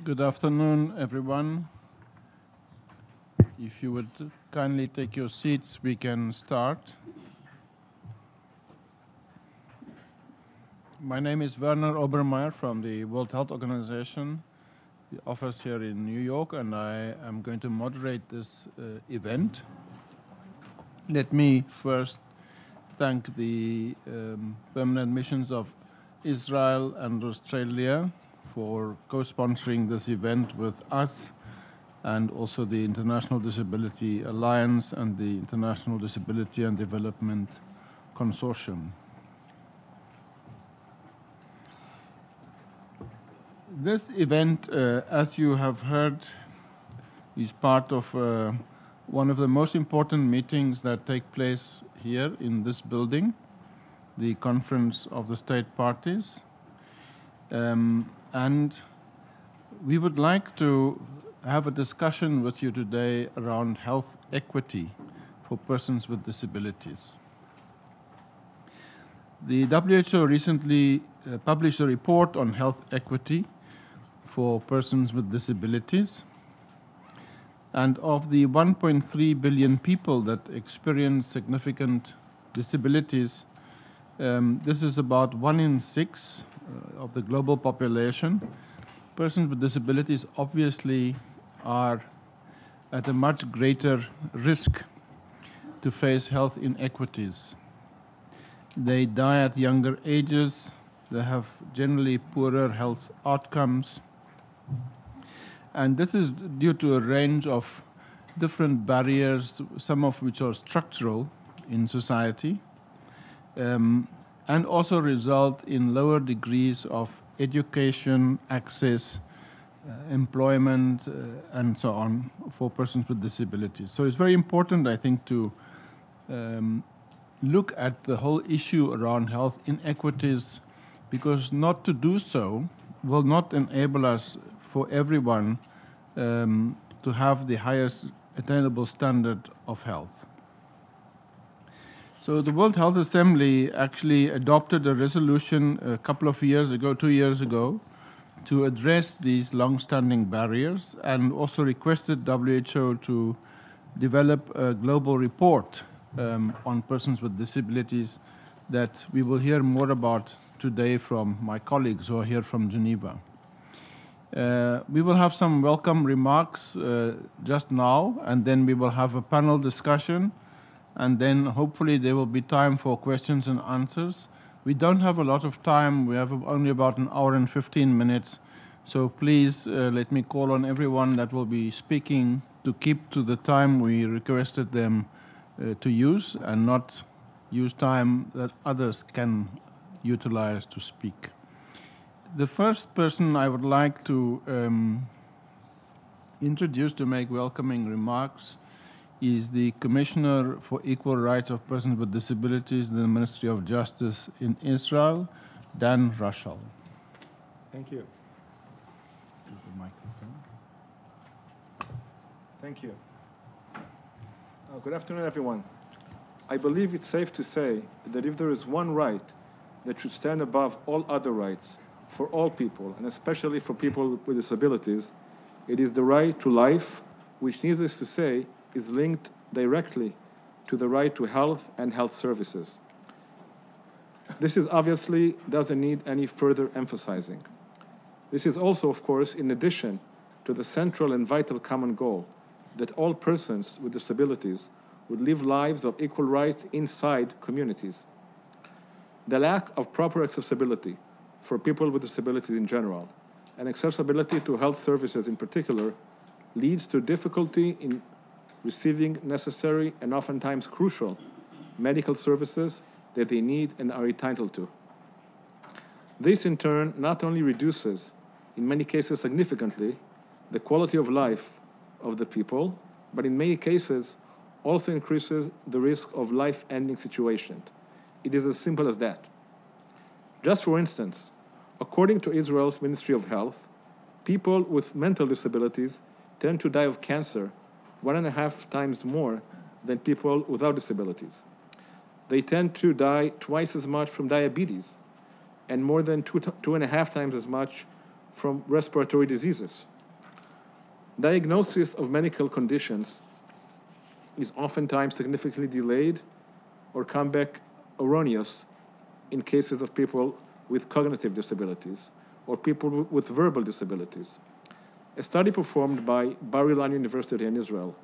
Good afternoon, everyone. If you would kindly take your seats, we can start. My name is Werner Obermeier from the World Health Organization, the office here in New York, and I am going to moderate this event. Let me first thank the permanent missions of Israel and Australia for co-sponsoring this event with us, and also the International Disability Alliance and the International Disability and Development Consortium. This event, as you have heard, is part of one of the most important meetings that take place here in this building, the Conference of the State Parties. And we would like to have a discussion with you today around health equity for persons with disabilities. The WHO recently published a report on health equity for persons with disabilities. And of the 1.3 billion people that experience significant disabilities, this is about 1 in 6 of the global population. Persons with disabilities obviously are at a much greater risk to face health inequities. They die at younger ages, they have generally poorer health outcomes, and this is due to a range of different barriers, some of which are structural in society, and also result in lower degrees of education, access, employment, and so on for persons with disabilities. So it's very important, I think, to look at the whole issue around health inequities, because not to do so will not enable us for everyone to have the highest attainable standard of health. So the World Health Assembly actually adopted a resolution a couple of years ago, 2 years ago, to address these long-standing barriers, and also requested WHO to develop a global report on persons with disabilities that we will hear more about today from my colleagues who are here from Geneva. We will have some welcome remarks just now, and then we will have a panel discussion, and then hopefully there will be time for questions and answers. We don't have a lot of time. We have only about an hour and 15 minutes. So please let me call on everyone that will be speaking to keep to the time we requested them to use, and not use time that others can utilize to speak. The first person I would like to introduce to make welcoming remarks is the Commissioner for Equal Rights of Persons with Disabilities in the Ministry of Justice in Israel, Dan Rushall. Thank you. To the microphone. Thank you. Good afternoon, everyone. I believe it's safe to say that if there is one right that should stand above all other rights for all people, and especially for people with disabilities, it is the right to life, which, needless to say, is linked directly to the right to health and health services. This is obviously doesn't need any further emphasizing. This is also, of course, in addition to the central and vital common goal that all persons with disabilities would live lives of equal rights inside communities. The lack of proper accessibility for people with disabilities in general, and accessibility to health services in particular, leads to difficulty in receiving necessary and oftentimes crucial medical services that they need and are entitled to. This, in turn, not only reduces, in many cases significantly, the quality of life of the people, but in many cases also increases the risk of life-ending situations. It is as simple as that. Just for instance, according to Israel's Ministry of Health, people with mental disabilities tend to die of cancer 1.5 times more than people without disabilities. They tend to die twice as much from diabetes, and more than 2.5 times as much from respiratory diseases. Diagnosis of medical conditions is oftentimes significantly delayed or come back erroneous in cases of people with cognitive disabilities or people with verbal disabilities. A study performed by Bar Ilan University in Israel,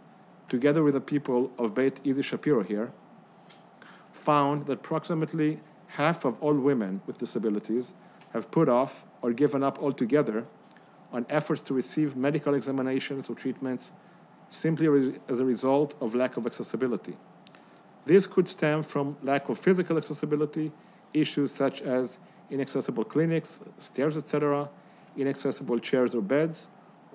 together with the people of Beit Izi Shapiro here, found that approximately half of all women with disabilities have put off or given up altogether on efforts to receive medical examinations or treatments simply as a result of lack of accessibility. This could stem from lack of physical accessibility, issues such as inaccessible clinics, stairs, etc., inaccessible chairs or beds,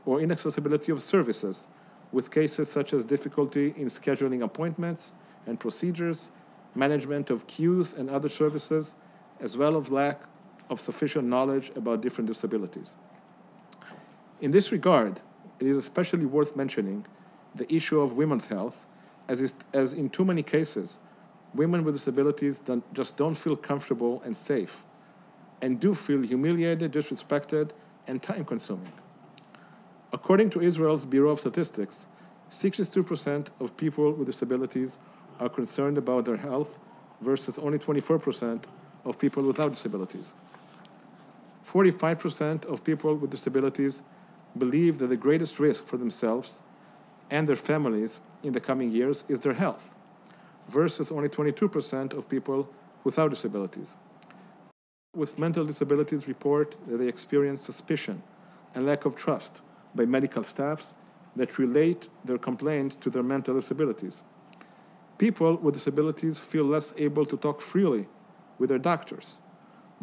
or inaccessibility of services, with cases such as difficulty in scheduling appointments and procedures, management of queues and other services, as well as lack of sufficient knowledge about different disabilities. In this regard, it is especially worth mentioning the issue of women's health, as in too many cases, women with disabilities just don't feel comfortable and safe, and do feel humiliated, disrespected, and time-consuming. According to Israel's Bureau of Statistics, 62% of people with disabilities are concerned about their health versus only 24% of people without disabilities. 45% of people with disabilities believe that the greatest risk for themselves and their families in the coming years is their health, versus only 22% of people without disabilities. With mental disabilities report that they experience suspicion and lack of trust by medical staffs that relate their complaint to their mental disabilities. People with disabilities feel less able to talk freely with their doctors.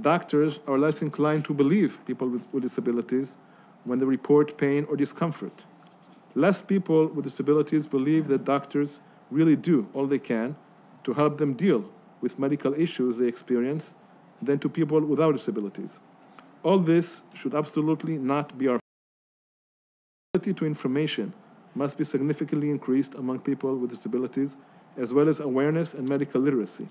Doctors are less inclined to believe people with disabilities when they report pain or discomfort. Less people with disabilities believe that doctors really do all they can to help them deal with medical issues they experience than to people without disabilities. All this should absolutely not be our ability to information must be significantly increased among people with disabilities, as well as awareness and medical literacy.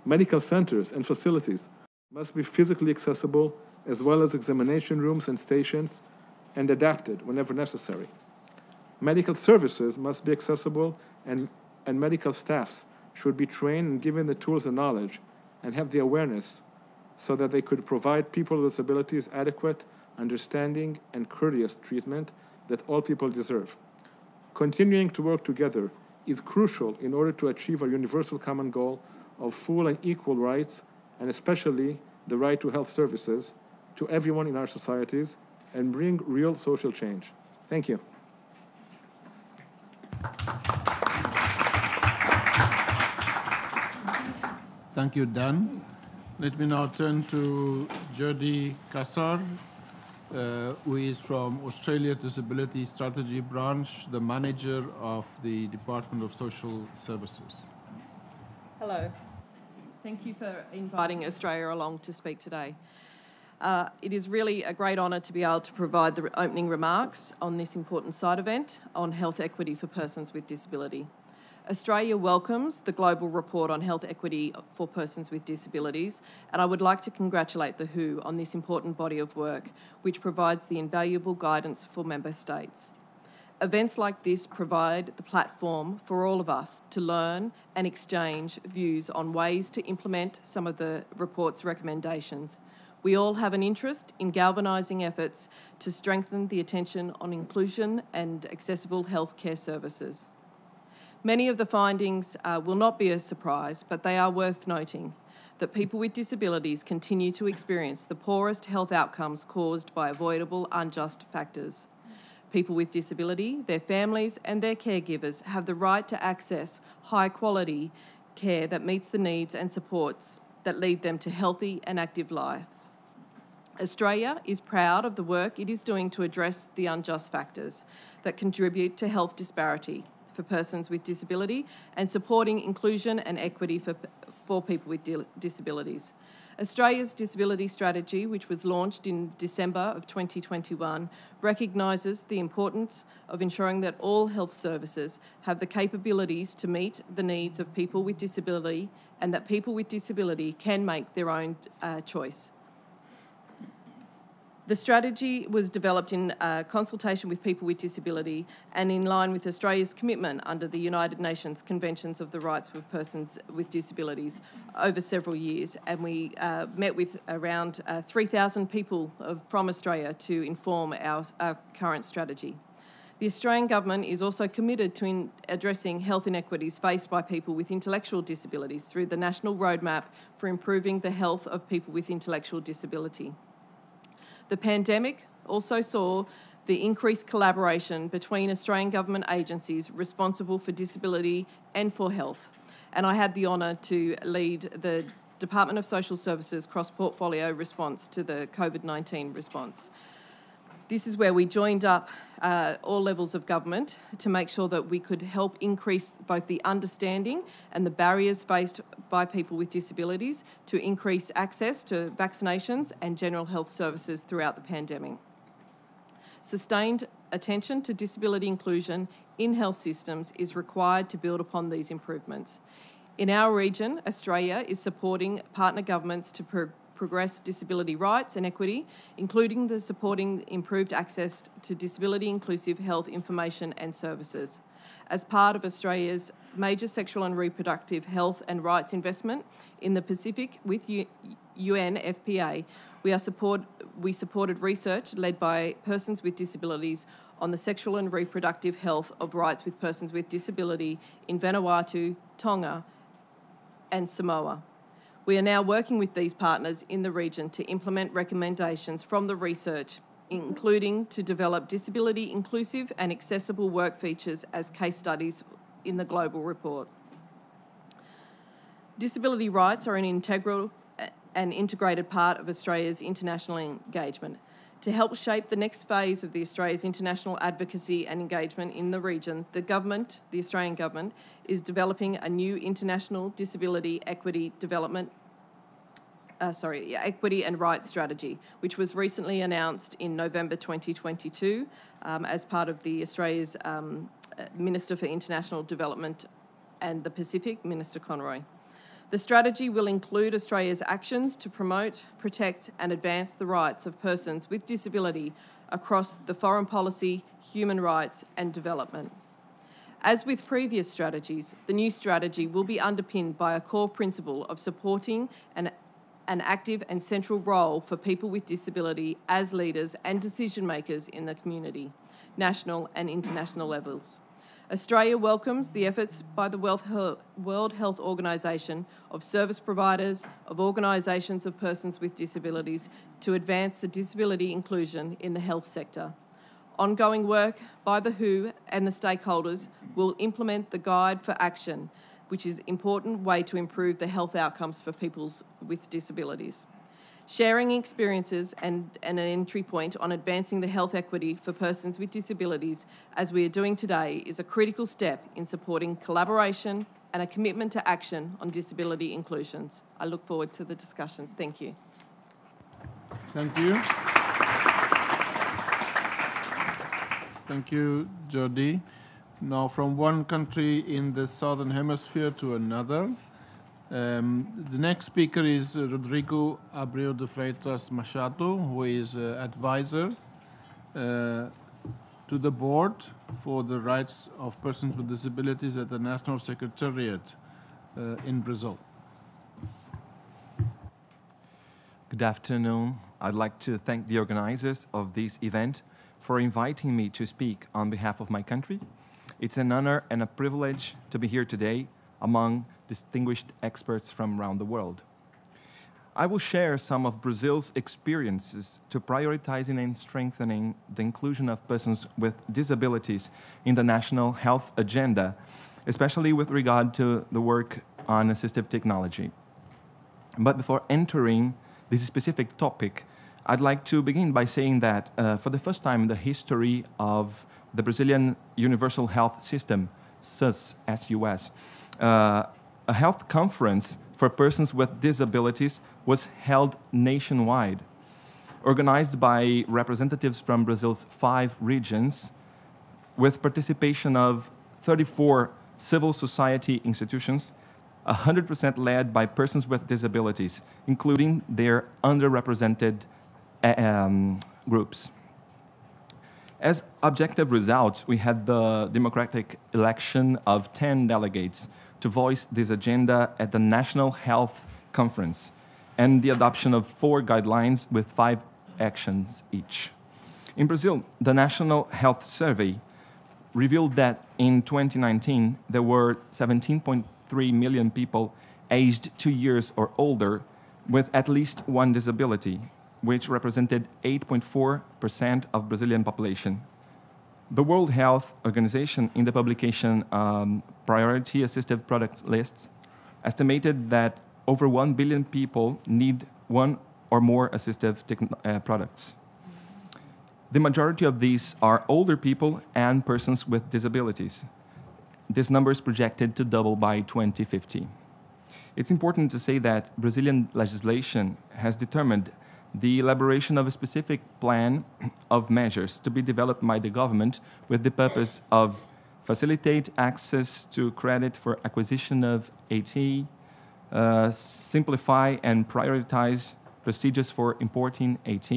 Medical centers and facilities must be physically accessible, as well as examination rooms and stations, and adapted whenever necessary. Medical services must be accessible, and medical staffs should be trained and given the tools and knowledge and have the awareness so that they could provide people with disabilities adequate, understanding, and courteous treatment that all people deserve. Continuing to work together is crucial in order to achieve our universal common goal of full and equal rights, and especially the right to health services, to everyone in our societies and bring real social change. Thank you. Thank you, Dan. Let me now turn to Jody Kassar, who is from Australia Disability Strategy Branch, the manager of the Department of Social Services. Hello. Thank you for inviting Australia along to speak today. It is really a great honour to be able to provide the opening remarks on this important side event on health equity for persons with disability. Australia welcomes the Global Report on Health Equity for Persons with Disabilities, and I would like to congratulate the WHO on this important body of work, which provides the invaluable guidance for member states. Events like this provide the platform for all of us to learn and exchange views on ways to implement some of the report's recommendations. We all have an interest in galvanising efforts to strengthen the attention on inclusion and accessible healthcare services. Many of the findings will not be a surprise, but they are worth noting that people with disabilities continue to experience the poorest health outcomes caused by avoidable, unjust factors. People with disability, their families and their caregivers have the right to access high-quality care that meets the needs and supports that lead them to healthy and active lives. Australia is proud of the work it is doing to address the unjust factors that contribute to health disparity for persons with disability and supporting inclusion and equity for people with disabilities. Australia's disability strategy, which was launched in December of 2021, recognises the importance of ensuring that all health services have the capabilities to meet the needs of people with disability and that people with disability can make their own choice. The strategy was developed in consultation with people with disability and in line with Australia's commitment under the United Nations Conventions of the Rights of Persons with Disabilities over several years, and we met with around 3,000 people from Australia to inform our current strategy. The Australian Government is also committed to addressing health inequities faced by people with intellectual disabilities through the National Roadmap for Improving the Health of People with Intellectual Disability. The pandemic also saw the increased collaboration between Australian government agencies responsible for disability and for health, and I had the honour to lead the Department of Social Services cross-portfolio response to the COVID-19 response. This is where we joined up all levels of government to make sure that we could help increase both the understanding and the barriers faced by people with disabilities to increase access to vaccinations and general health services throughout the pandemic. Sustained attention to disability inclusion in health systems is required to build upon these improvements. In our region, Australia is supporting partner governments to progress disability rights and equity, including the supporting improved access to disability inclusive health information and services. As part of Australia's major sexual and reproductive health and rights investment in the Pacific with UNFPA, we supported research led by persons with disabilities on the sexual and reproductive health of rights with persons with disability in Vanuatu, Tonga and Samoa. We are now working with these partners in the region to implement recommendations from the research, including to develop disability inclusive and accessible work features as case studies in the global report. Disability rights are an integral and integrated part of Australia's international engagement. To help shape the next phase of Australia's international advocacy and engagement in the region, the Australian Government, is developing a new international disability equity and rights strategy, which was recently announced in November 2022 as part of Australia's Minister for International Development and the Pacific, Minister Conroy. The strategy will include Australia's actions to promote, protect and advance the rights of persons with disability across the foreign policy, human rights and development. As with previous strategies, the new strategy will be underpinned by a core principle of supporting an active and central role for people with disability as leaders and decision makers in the community, national and international levels. Australia welcomes the efforts by the World Health Organisation, of service providers, of organisations of persons with disabilities to advance the disability inclusion in the health sector. Ongoing work by the WHO and the stakeholders will implement the Guide for Action, which is an important way to improve the health outcomes for people with disabilities. Sharing experiences and an entry point on advancing the health equity for persons with disabilities, as we are doing today, is a critical step in supporting collaboration and a commitment to action on disability inclusions. I look forward to the discussions. Thank you. Thank you. Thank you, Jody. Now, from one country in the Southern Hemisphere to another, the next speaker is Rodrigo Abreu de Freitas Machado, who is advisor to the board for the rights of persons with disabilities at the National Secretariat in Brazil. Good afternoon. I'd like to thank the organizers of this event for inviting me to speak on behalf of my country. It's an honor and a privilege to be here today among distinguished experts from around the world. I will share some of Brazil's experiences to prioritizing and strengthening the inclusion of persons with disabilities in the national health agenda, especially with regard to the work on assistive technology. But before entering this specific topic, I'd like to begin by saying that for the first time in the history of the Brazilian Universal Health System, SUS, S-U-S, a health conference for persons with disabilities was held nationwide, organized by representatives from Brazil's 5 regions, with participation of 34 civil society institutions, 100% led by persons with disabilities, including their underrepresented groups. As objective results, we had the democratic election of 10 delegates to voice this agenda at the National Health Conference and the adoption of 4 guidelines with 5 actions each. In Brazil, the National Health Survey revealed that in 2019, there were 17.3 million people aged 2 years or older with at least one disability, which represented 8.4% of Brazilian population. The World Health Organization, in the publication Priority Assistive Products List, estimated that over 1 billion people need one or more assistive products. The majority of these are older people and persons with disabilities. This number is projected to double by 2050. It's important to say that Brazilian legislation has determined the elaboration of a specific plan of measures to be developed by the government with the purpose of facilitate access to credit for acquisition of AT, simplify and prioritize procedures for importing AT,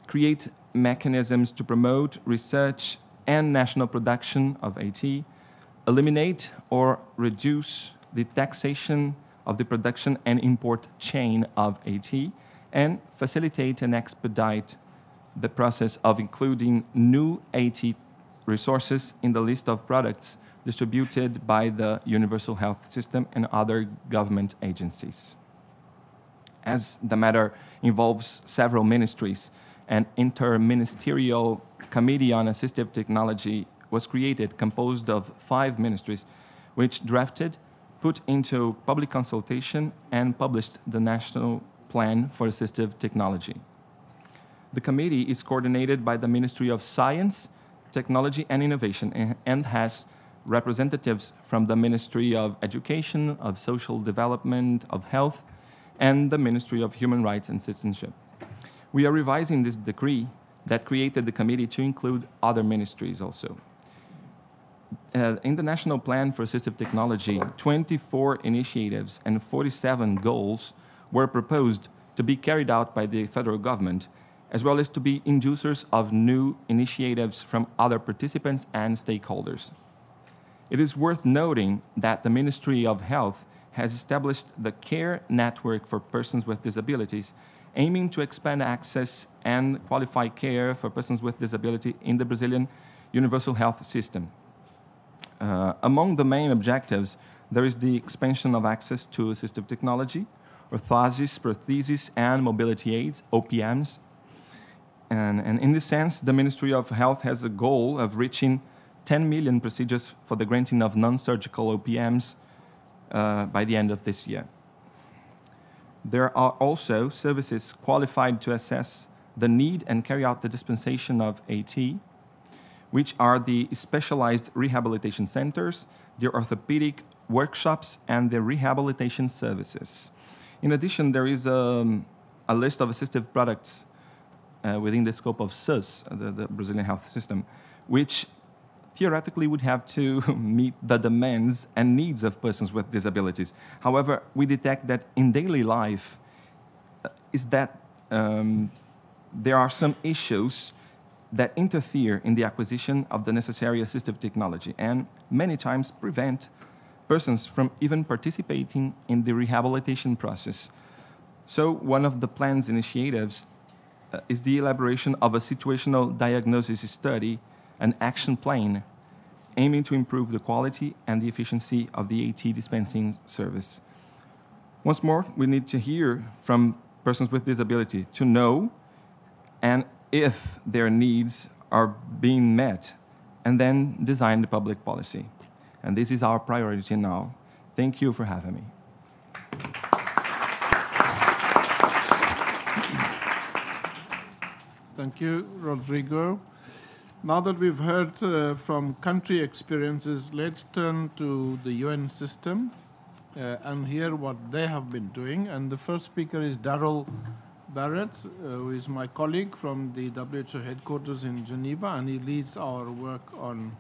create mechanisms to promote research and national production of AT, eliminate or reduce the taxation of the production and import chain of AT, and facilitate and expedite the process of including new AT resources in the list of products distributed by the Universal Health System and other government agencies. As the matter involves several ministries, an interministerial committee on assistive technology was created, composed of 5 ministries, which drafted, put into public consultation, and published the National Plan for Assistive Technology. The committee is coordinated by the Ministry of Science, Technology and Innovation and has representatives from the Ministry of Education, of Social Development, of Health, and the Ministry of Human Rights and Citizenship. We are revising this decree that created the committee to include other ministries also. In the National Plan for Assistive Technology, 24 initiatives and 47 goals were proposed to be carried out by the federal government, as well as to be inducers of new initiatives from other participants and stakeholders. It is worth noting that the Ministry of Health has established the Care Network for Persons with Disabilities, aiming to expand access and qualify care for persons with disability in the Brazilian Universal Health System. Among the main objectives, there is the expansion of access to assistive technology, orthosis, prosthesis, and mobility aids, OPMs. And in this sense, the Ministry of Health has a goal of reaching 10 million procedures for the granting of non-surgical OPMs by the end of this year. There are also services qualified to assess the need and carry out the dispensation of AT, which are the specialized rehabilitation centers, the orthopedic workshops, and the rehabilitation services. In addition, there is a list of assistive products within the scope of SUS, the Brazilian health system, which theoretically would have to meet the demands and needs of persons with disabilities. However, we detect that in daily life there are some issues that interfere in the acquisition of the necessary assistive technology and many times prevent persons from even participating in the rehabilitation process. So one of the plan's initiatives is the elaboration of a situational diagnosis study, an action plan, aiming to improve the quality and the efficiency of the AT dispensing service. Once more, we need to hear from persons with disability to know and if their needs are being met, and then design the public policy. And this is our priority now. Thank you for having me. Thank you, Rodrigo. Now that we've heard from country experiences, let's turn to the UN system and hear what they have been doing. And the first speaker is Daryl Barrett, who is my colleague from the WHO headquarters in Geneva, and he leads our work on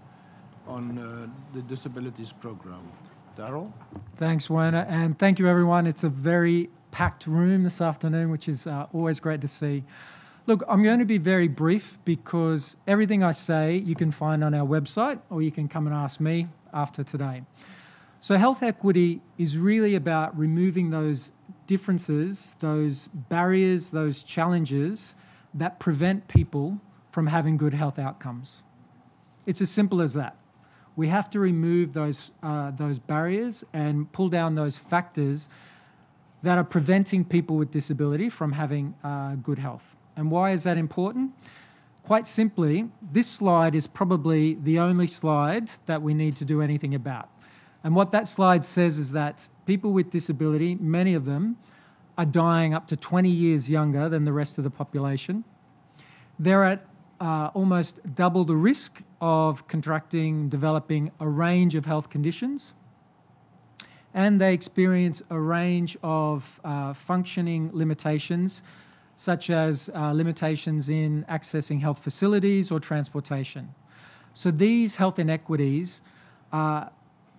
the disabilities program. Daryl? Thanks, Werner, and thank you, everyone. It's a very packed room this afternoon, which is always great to see. Look, I'm going to be very brief because everything I say you can find on our website, or you can come and ask me after today. So health equity is really about removing those differences, those barriers, those challenges that prevent people from having good health outcomes. It's as simple as that. We have to remove those barriers and pull down those factors that are preventing people with disability from having good health. And why is that important? Quite simply, this slide is probably the only slide that we need to do anything about. And what that slide says is that people with disability, many of them, are dying up to 20 years younger than the rest of the population. They're at almost double the risk of contracting, developing a range of health conditions. And they experience a range of functioning limitations, such as limitations in accessing health facilities or transportation. So these health inequities are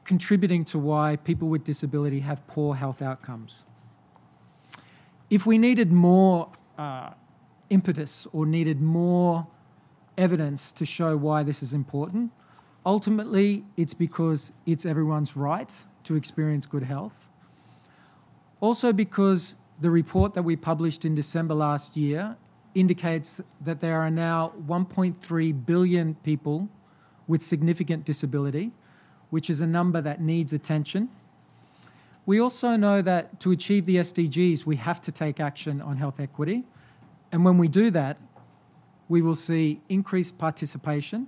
contributing to why people with disability have poor health outcomes. If we needed more impetus or needed more evidence to show why this is important, ultimately it's because it's everyone's right to experience good health. Also because the report that we published in December last year indicates that there are now 1.3 billion people with significant disability, which is a number that needs attention. We also know that to achieve the SDGs, we have to take action on health equity. And when we do that, we will see increased participation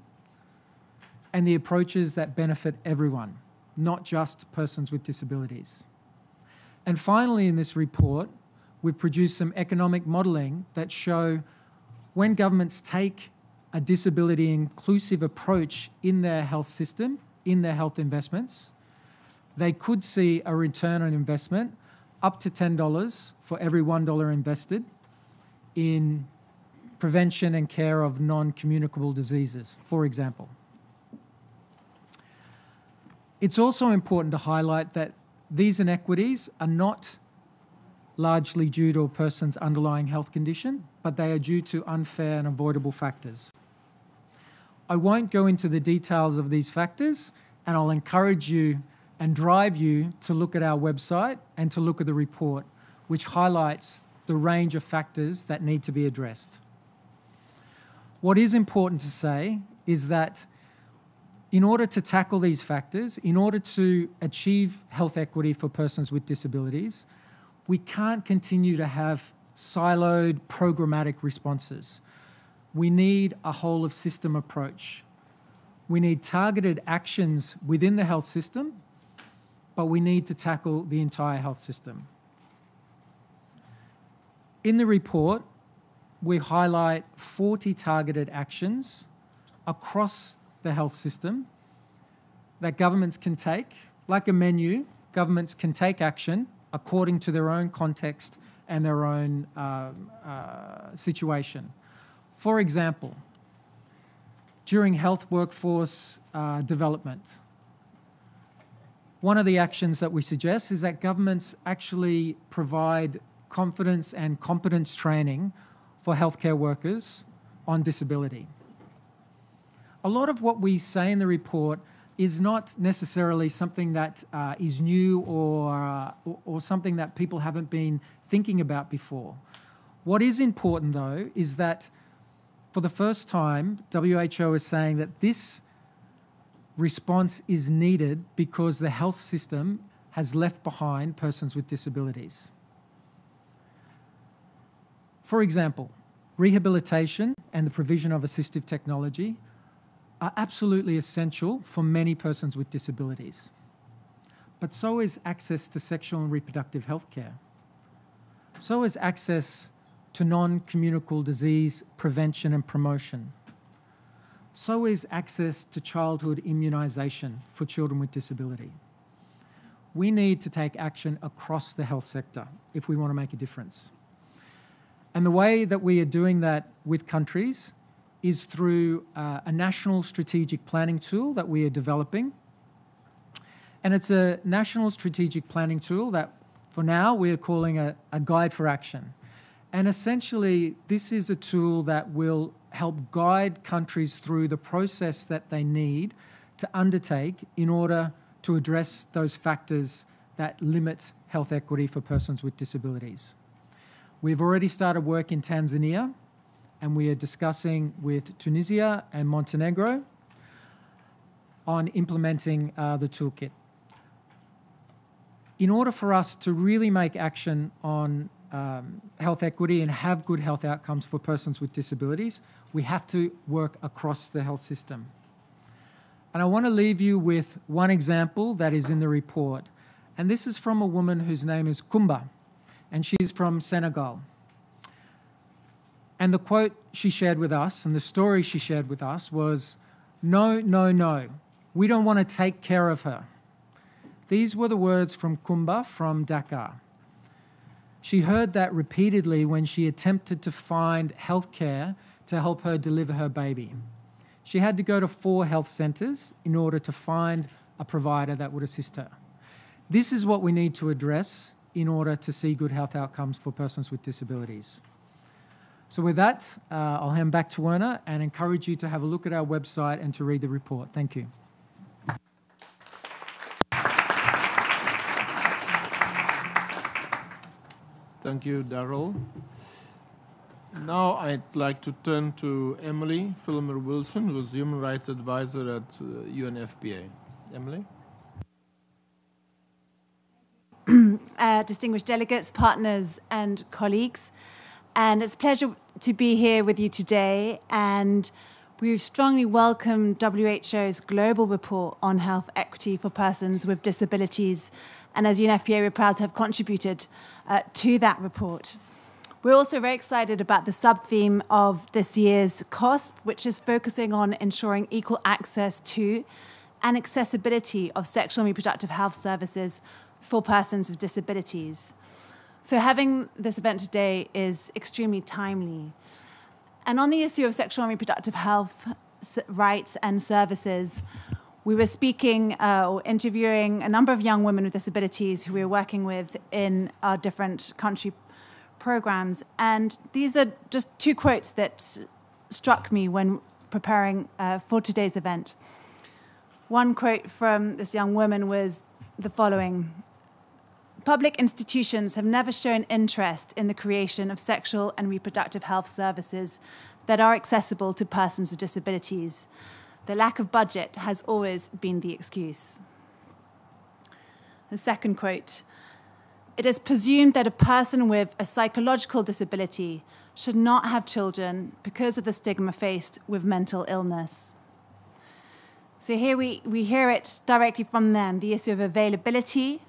and the approaches that benefit everyone, not just persons with disabilities. And finally, in this report, we've produced some economic modelling that show when governments take a disability inclusive approach in their health system, in their health investments, they could see a return on investment up to $10 for every $1 invested in prevention and care of non-communicable diseases, for example. It's also important to highlight that these inequities are not largely due to a person's underlying health condition, but they are due to unfair and avoidable factors. I won't go into the details of these factors, and I'll encourage you and drive you to look at our website and to look at the report, which highlights the range of factors that need to be addressed. What is important to say is that in order to tackle these factors, in order to achieve health equity for persons with disabilities, we can't continue to have siloed programmatic responses. We need a whole of system approach. We need targeted actions within the health system, but we need to tackle the entire health system. In the report, we highlight 40 targeted actions across the health system that governments can take. Like a menu, governments can take action according to their own context and their own situation. For example, during health workforce development, one of the actions that we suggest is that governments actually provide confidence and competence training for healthcare workers on disability. A lot of what we say in the report is not necessarily something that is new or something that people haven't been thinking about before. What is important, though, is that for the first time, WHO is saying that this response is needed because the health system has left behind persons with disabilities. For example, rehabilitation and the provision of assistive technology are absolutely essential for many persons with disabilities. But so is access to sexual and reproductive health care. So is access to non-communicable disease prevention and promotion. So is access to childhood immunisation for children with disability. We need to take action across the health sector if we want to make a difference. And the way that we are doing that with countries is through a national strategic planning tool that we are developing. And it's a national strategic planning tool that, for now, we are calling a guide for action. And essentially, this is a tool that will help guide countries through the process that they need to undertake in order to address those factors that limit health equity for persons with disabilities. We've already started work in Tanzania, and we are discussing with Tunisia and Montenegro on implementing the toolkit. In order for us to really make action on health equity and have good health outcomes for persons with disabilities, we have to work across the health system. And I want to leave you with one example that is in the report. And this is from a woman whose name is Kumba, and she's from Senegal. And the quote she shared with us, and the story she shared with us was, "No, no, no, we don't want to take care of her." These were the words from Kumba from Dakar. She heard that repeatedly when she attempted to find health care to help her deliver her baby. She had to go to 4 health centres in order to find a provider that would assist her. This is what we need to address in order to see good health outcomes for persons with disabilities. So with that, I'll hand back to Werner and encourage you to have a look at our website and to read the report. Thank you. Thank you, Darrell. Now I'd like to turn to Emily Filmer-Wilson, who's Human Rights Advisor at UNFPA. Emily? Distinguished delegates, partners, and colleagues. And it's a pleasure to be here with you today. And we strongly welcome WHO's global report on health equity for persons with disabilities. And as UNFPA, we're proud to have contributed to that report. We're also very excited about the sub-theme of this year's COSP, which is focusing on ensuring equal access to and accessibility of sexual and reproductive health services for persons with disabilities. So having this event today is extremely timely. And on the issue of sexual and reproductive health rights and services, we were speaking or interviewing a number of young women with disabilities who we were working with in our different country programs. And these are just 2 quotes that struck me when preparing for today's event. One quote from this young woman was the following: "Public institutions have never shown interest in the creation of sexual and reproductive health services that are accessible to persons with disabilities. The lack of budget has always been the excuse." The second quote: "It is presumed that a person with a psychological disability should not have children because of the stigma faced with mental illness." So here we hear it directly from them, the issue of availability,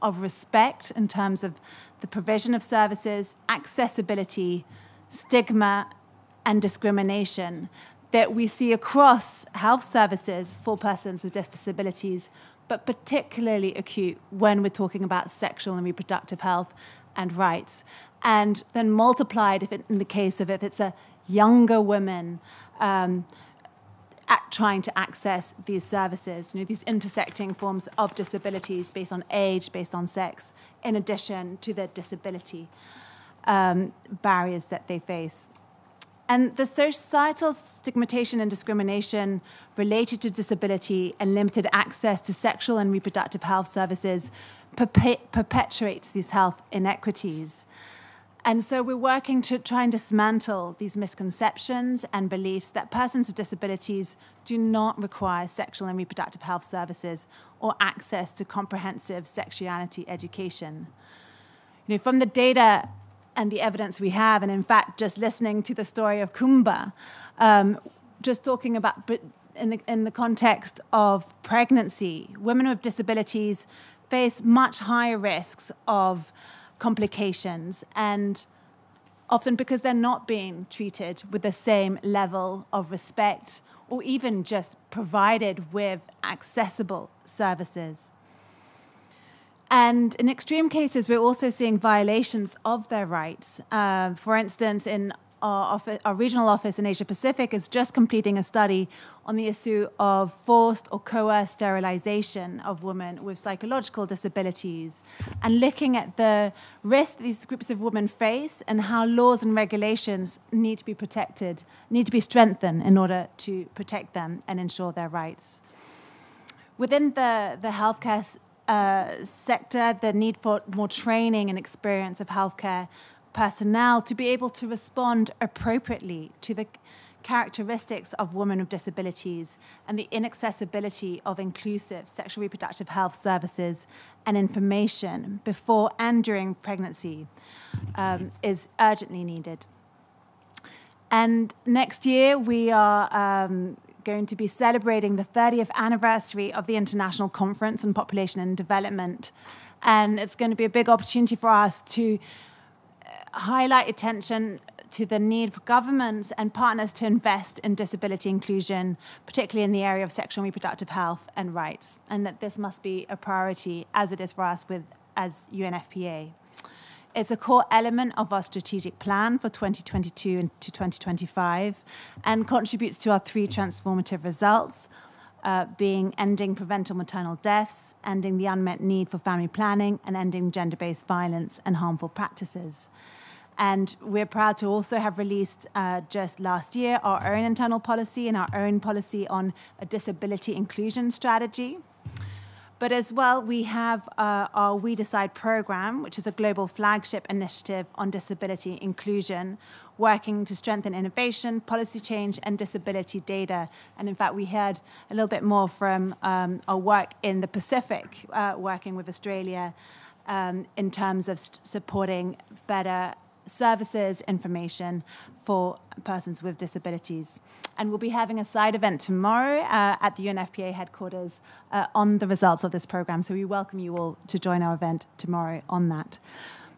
of respect in terms of the provision of services, accessibility, stigma, and discrimination that we see across health services for persons with disabilities, but particularly acute when we're talking about sexual and reproductive health and rights. And then multiplied in the case of if it's a younger woman trying to access these services, these intersecting forms of disabilities based on age, based on sex, in addition to the disability barriers that they face. And the societal stigmatization and discrimination related to disability and limited access to sexual and reproductive health services perpetuates these health inequities. And so we're working to try and dismantle these misconceptions and beliefs that persons with disabilities do not require sexual and reproductive health services or access to comprehensive sexuality education. From the data and the evidence we have, and in fact, just listening to the story of Kumba, just talking about in the context of pregnancy, women with disabilities face much higher risks of complications, and often because they're not being treated with the same level of respect or even just provided with accessible services. And in extreme cases, we're also seeing violations of their rights. For instance, in our regional office in Asia Pacific is just completing a study on the issue of forced or coerced sterilization of women with psychological disabilities, and looking at the risk that these groups of women face and how laws and regulations need to be protected, need to be strengthened in order to protect them and ensure their rights. Within the healthcare sector, the need for more training and experience of healthcare personnel to be able to respond appropriately to the characteristics of women with disabilities and the inaccessibility of inclusive sexual reproductive health services and information before and during pregnancy is urgently needed. And next year we are going to be celebrating the 30th anniversary of the International Conference on Population and Development. And it's going to be a big opportunity for us to highlight attention to the need for governments and partners to invest in disability inclusion, particularly in the area of sexual and reproductive health and rights, and that this must be a priority as it is for us as UNFPA. It's a core element of our strategic plan for 2022 to 2025 and contributes to our 3 transformative results, being ending preventable maternal deaths, ending the unmet need for family planning, and ending gender-based violence and harmful practices. And we're proud to also have released just last year our own internal policy and our own policy on a disability inclusion strategy. But as well, we have our We Decide program, which is a global flagship initiative on disability inclusion, working to strengthen innovation, policy change, and disability data. And in fact, we heard a little bit more from our work in the Pacific, working with Australia in terms of supporting better services, information for persons with disabilities. And we'll be having a side event tomorrow at the UNFPA headquarters on the results of this program. So we welcome you all to join our event tomorrow on that.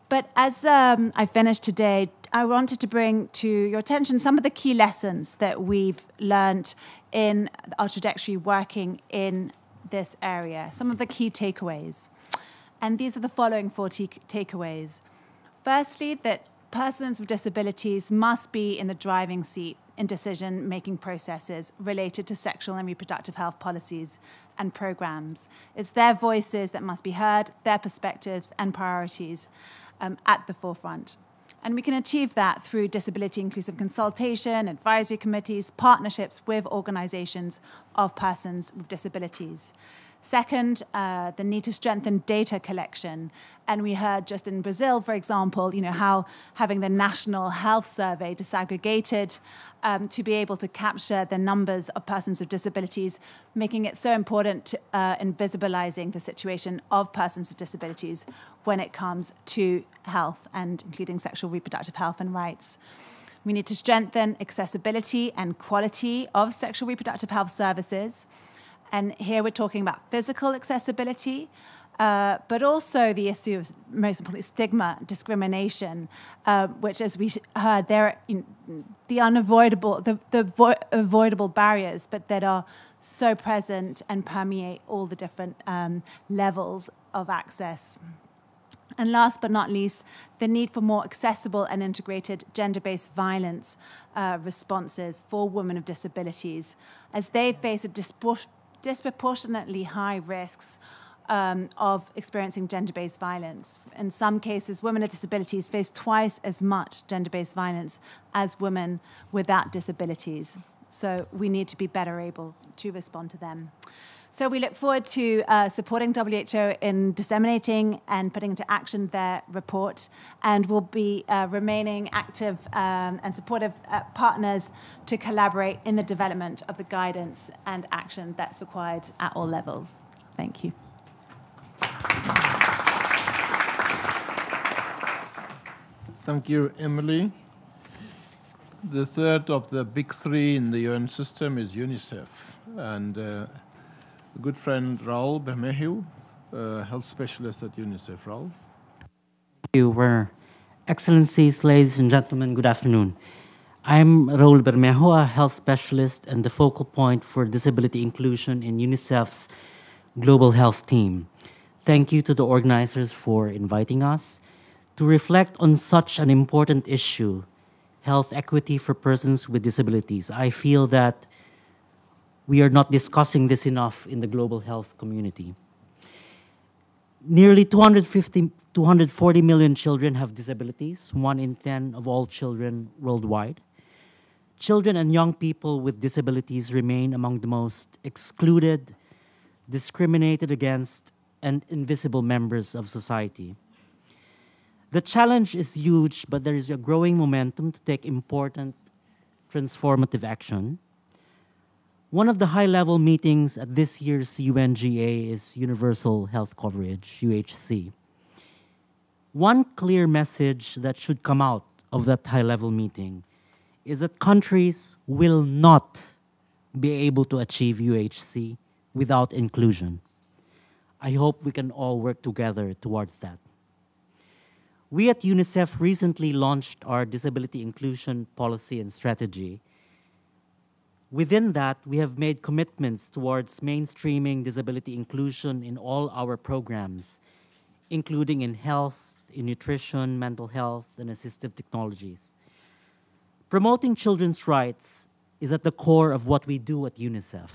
But as I finished today, I wanted to bring to your attention some of the key lessons that we've learned in our trajectory working in this area, some of the key takeaways. And these are the following 4 takeaways. Firstly, that persons with disabilities must be in the driving seat in decision-making processes related to sexual and reproductive health policies and programs. It's their voices that must be heard, their perspectives and priorities at the forefront. And we can achieve that through disability inclusive consultation, advisory committees, partnerships with organizations of persons with disabilities. Second, the need to strengthen data collection. And we heard just in Brazil, for example, how having the National Health Survey disaggregated to be able to capture the numbers of persons with disabilities, making it so important in visibilizing the situation of persons with disabilities when it comes to health and including sexual reproductive health and rights. We need to strengthen accessibility and quality of sexual reproductive health services. And here we're talking about physical accessibility, but also the issue of, most importantly, stigma, discrimination, which, as we heard, there are the unavoidable, the avoidable barriers, but that are so present and permeate all the different levels of access. And last but not least, the need for more accessible and integrated gender-based violence responses for women with disabilities, as they face a disproportionately high risks of experiencing gender-based violence. In some cases, women with disabilities face twice as much gender-based violence as women without disabilities. So we need to be better able to respond to them. So we look forward to supporting WHO in disseminating and putting into action their report, and we'll be remaining active and supportive partners to collaborate in the development of the guidance and action that's required at all levels. Thank you. Thank you, Emily. The third of the big 3 in the UN system is UNICEF, and a good friend Raul Bermejo, health specialist at UNICEF. Raul. Thank you, Excellencies, ladies and gentlemen, good afternoon. I'm Raul Bermejo, a health specialist and the focal point for disability inclusion in UNICEF's Global Health Team. Thank you to the organizers for inviting us to reflect on such an important issue health equity for persons with disabilities. I feel that we are not discussing this enough in the global health community. Nearly 240 million children have disabilities, 1 in 10 of all children worldwide. Children and young people with disabilities remain among the most excluded, discriminated against, and invisible members of society. The challenge is huge, but there is a growing momentum to take important transformative action. One of the high-level meetings at this year's UNGA is Universal Health Coverage, UHC. One clear message that should come out of that high-level meeting is that countries will not be able to achieve UHC without inclusion. I hope we can all work together towards that. We at UNICEF recently launched our disability inclusion policy and strategy. Within that, we have made commitments towards mainstreaming disability inclusion in all our programs, including in health, in nutrition, mental health, and assistive technologies. Promoting children's rights is at the core of what we do at UNICEF.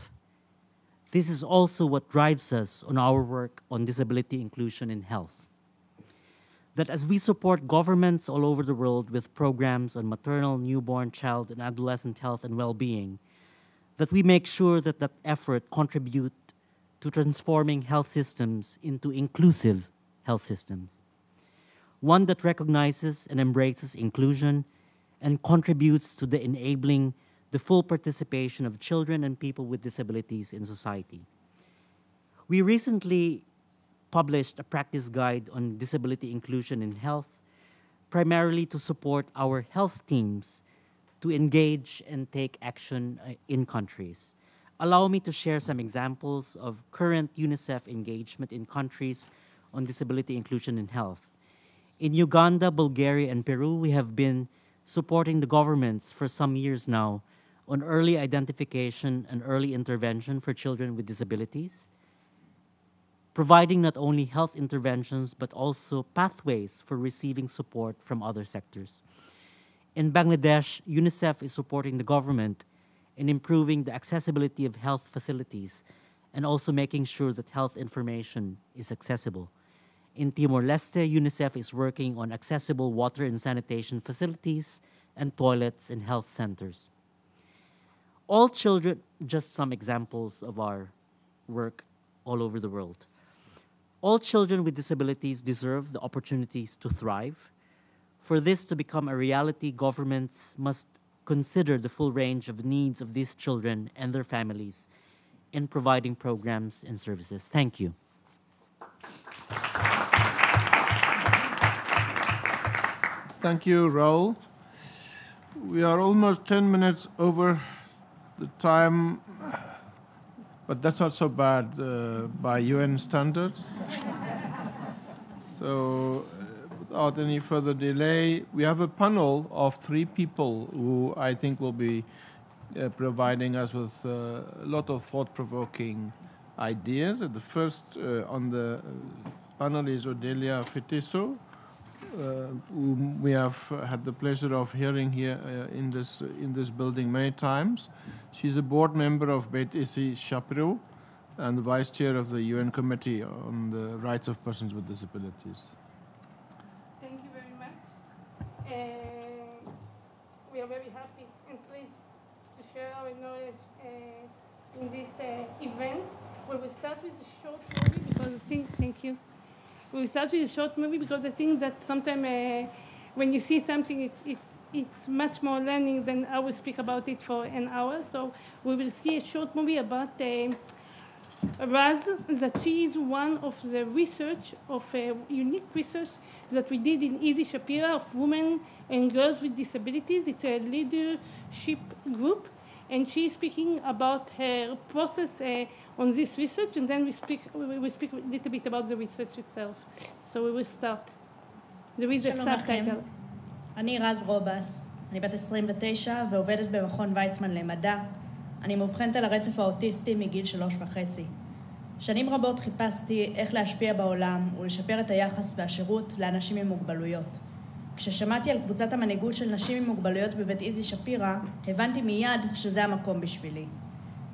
This is also what drives us on our work on disability inclusion in health. That as we support governments all over the world with programs on maternal, newborn, child, and adolescent health and well-being, that we make sure that that effort contribute to transforming health systems into inclusive health systems. One that recognizes and embraces inclusion and contributes to the enabling the full participation of children and people with disabilities in society. We recently published a practice guide on disability inclusion in health, primarily to support our health teams to engage and take action in countries. Allow me to share some examples of current UNICEF engagement in countries on disability inclusion in health. In Uganda, Bulgaria, and Peru, we have been supporting the governments for some years now on early identification and early intervention for children with disabilities, providing not only health interventions but also pathways for receiving support from other sectors. In Bangladesh, UNICEF is supporting the government in improving the accessibility of health facilities and also making sure that health information is accessible. In Timor-Leste, UNICEF is working on accessible water and sanitation facilities and toilets in health centers. All children, just some examples of our work all over the world. All children with disabilities deserve the opportunities to thrive. For this to become a reality, governments must consider the full range of needs of these children and their families in providing programs and services. Thank you. Thank you, Raul. We are almost 10 minutes over the time, but that's not so bad by UN standards. So without any further delay, we have a panel of 3 people who I think will be providing us with a lot of thought-provoking ideas. The first on the panel is Odelia Fetiso, whom we have had the pleasure of hearing here in this building many times. She's a board member of Beit Isi Shapiro and the vice chair of the UN Committee on the Rights of Persons with Disabilities. Thank you very much. We are very happy and pleased to share our knowledge in this event. We will start with a short movie because I think, thank you. We will start with a short movie because I think that sometimes when you see something, it's much more learning than I will speak about it for an hour. So we will see a short movie about Raz, that she is one of the research, of unique research that we did in Isi Shapiro of women and girls with disabilities. It's a leadership group, and she is speaking about her process on this research, and then we speak a little bit about the research itself. So we will start. There is a subtitle. אני רז רובס, אני בת 29 ועובדת במכון ויצמן למדע. אני מאובחנת על הרצף האוטיסטי מגיל 3.5. שנים רבות חיפשתי איך להשפיע בעולם ולשפר את היחס והשירות לאנשים עם מוגבלויות. כששמעתי על קבוצת המנהיגות של נשים עם מוגבלויות בבית איזי שפירא, הבנתי מיד שזה המקום בשבילי.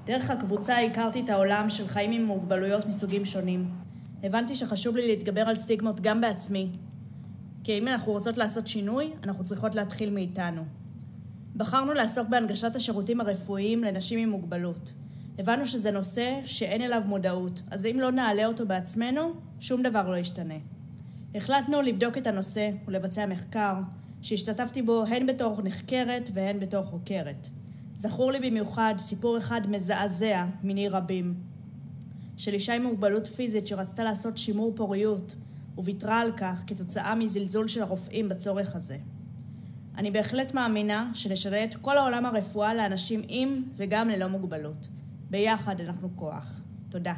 דרך הקבוצה הכרתי את העולם של חיים עם מוגבלויות מסוגים שונים. הבנתי שחשוב לי להתגבר על סטיגמות גם בעצמי, כי אם אנחנו רוצות לעשות שינוי, אנחנו צריכות להתחיל מאיתנו. בחרנו לעסוק בהנגשת השירותים הרפואיים לנשים עם מוגבלות. הבנו שזה נושא שאין אליו מודעות, אז אם לא נעלה אותו בעצמנו, שום דבר לא ישתנה. החלטנו לבדוק את הנושא ולבצע מחקר, שהשתתפתי בו הן בתור נחקרת והן בתור חוקרת. זכור לי במיוחד סיפור אחד מזעזע מיני רבים, של אישה עם מוגבלות פיזית שרצתה לעשות שימור פוריות, וויתרה על כך כתוצאה מזלזול של הרופאים בצורך הזה. אני בהחלט מאמינה שנשנה את כל העולם הרפואה לאנשים עם וגם ללא מוגבלות. ביחד אנחנו כוח. תודה.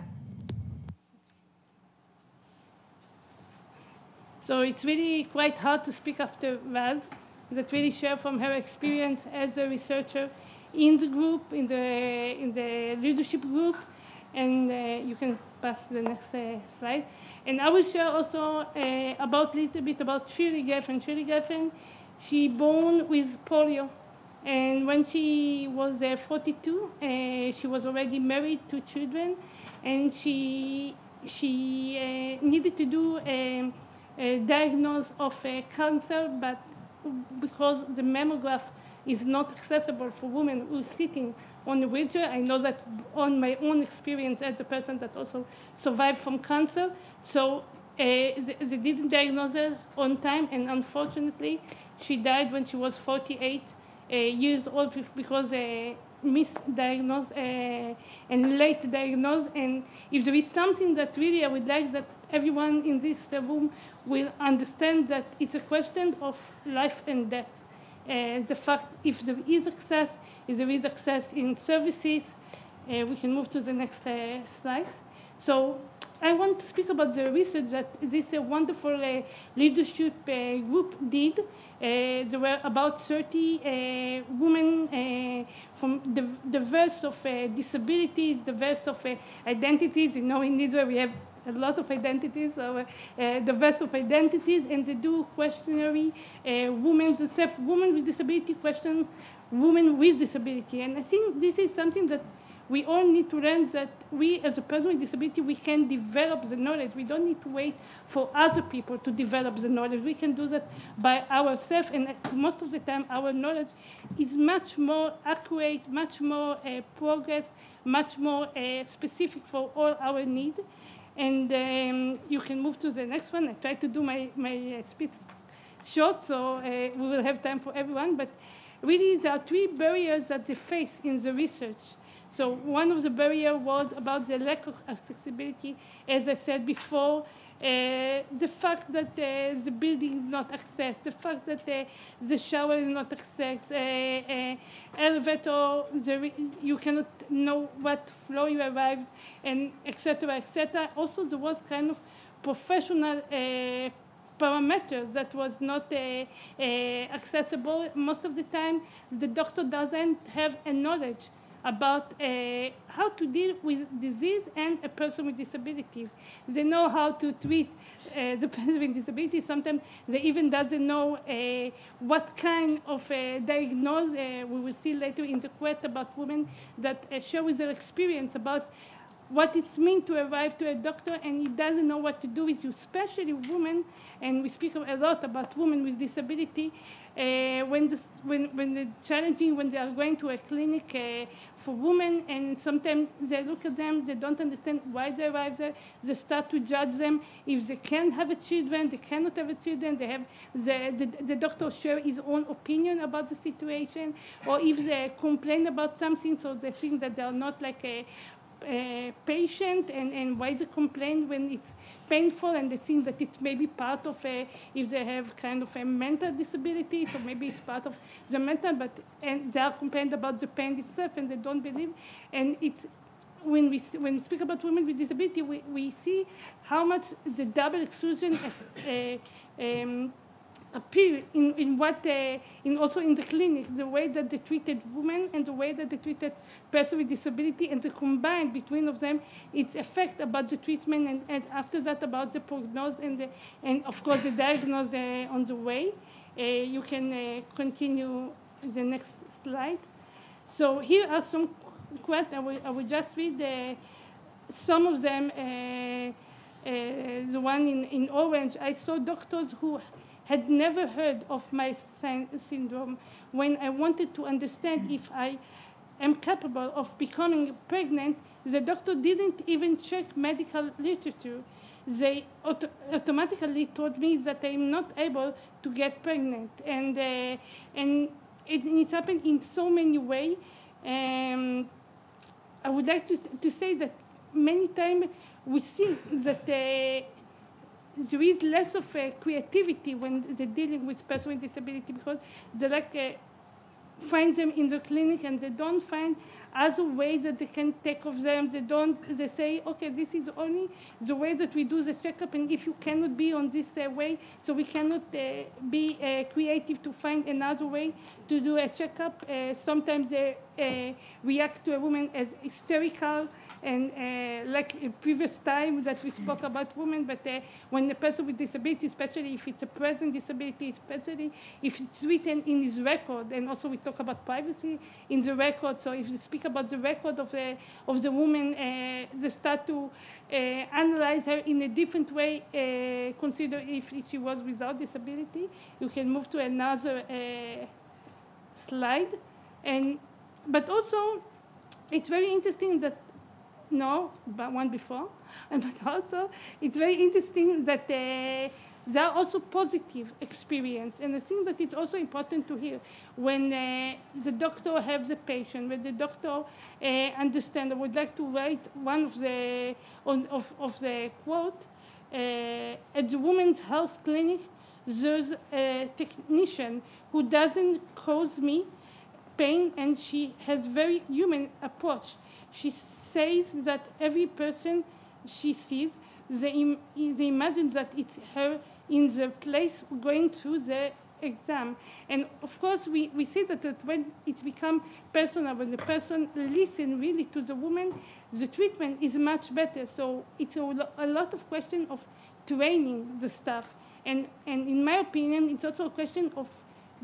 So it's really quite hard to speak after Raz, that really share from her experience as a researcher in the group, in the leadership group, and you can pass the next slide. And I will share also about a little bit about Shirley Geffen. Shirley Geffen, she born with polio, and when she was 42, she was already married to children, and she needed to do a diagnosis of cancer, but because the mammograph is not accessible for women who are sitting on a wheelchair, I know that on my own experience as a person that also survived from cancer, so they didn't diagnose her on time, and unfortunately, she died when she was 48 years old because misdiagnosed and late diagnosed. And if there is something that really I would like that everyone in this room will understand, that it's a question of life and death. The fact if there is access in services, we can move to the next slide. So I want to speak about the research that this wonderful leadership group did. There were about 30 women from the diverse of disabilities, diverse of identities. You know, in Israel we have a lot of identities, so the best of identities, and they do questionnaire, women with disability question women with disability. And I think this is something that we all need to learn, that we as a person with disability, we can develop the knowledge. We don't need to wait for other people to develop the knowledge. We can do that by ourselves, and most of the time our knowledge is much more accurate, much more progress, much more specific for all our needs. And you can move to the next one. I try to do my speech short, so we will have time for everyone. But really, there are three barriers that they face in the research. So one of the barriers was about the lack of accessibility, as I said before, the fact that the building is not accessed, the fact that the shower is not accessed, elevator, you cannot know what floor you arrived, and etc., etc. Also, there was kind of professional parameters that was not accessible. Most of the time, the doctor doesn't have a knowledge about how to deal with disease and a person with disabilities. They know how to treat the person with disabilities. Sometimes they even doesn't know what kind of diagnosis. We will see later in the quote about women that share with their experience about what it means to arrive to a doctor and he doesn't know what to do with you, especially women, and we speak a lot about women with disability, when they're challenging, when they are going to a clinic for women, and sometimes they look at them, they don't understand why they arrive there, they start to judge them. If they can have a children, they cannot have a children, they have the doctor share his own opinion about the situation, or if they complain about something, so they think that they are not like a patient, and why they complain when it's painful, and they think that it's maybe part of if they have kind of a mental disability, so maybe it's part of the mental, and they are complaining about the pain itself, and they don't believe. And it's when we speak about women with disability, we see how much the double exclusion appear in also in the clinic, the way that they treated women and the way that they treated person with disability, and the combined between of them, its effect about the treatment, and after that about the prognosis and of course the diagnosis on the way. You can continue the next slide. So here are some quotes. I will just read some of them. The one in orange, I saw doctors who had never heard of my syndrome. When I wanted to understand if I am capable of becoming pregnant, the doctor didn't even check medical literature. They automatically told me that I'm not able to get pregnant. And it's happened in so many ways. I would like to say that many times we see that there is less of creativity when they're dealing with person with disability, because they find them in the clinic and they don't find other ways that they can take of them. They say, okay, this is only the way that we do the checkup, and if you cannot be on this way, so we cannot be creative to find another way to do a checkup. Sometimes they react to a woman as hysterical, and like a previous time that we spoke about women, but when a person with disability, especially if it's a present disability, especially if it's written in his record, and also we talk about privacy in the record, so if you speak about the record of the woman, they start to analyze her in a different way, consider if she was without disability. You can move to another slide. But also, it's very interesting that, but one before, but also it's very interesting that there are also positive experience, and I think that it's also important to hear when the doctor helps the patient, when the doctor understands. I would like to write one of the quote. At the Women's Health Clinic, there's a technician who doesn't cause me pain, and she has very human approach. She says that every person she sees, they imagine that it's her in the place going through the exam. And of course, we see that when it becomes personal, when the person listens really to the woman, the treatment is much better. So it's a lot of question of training the staff. And in my opinion, it's also a question of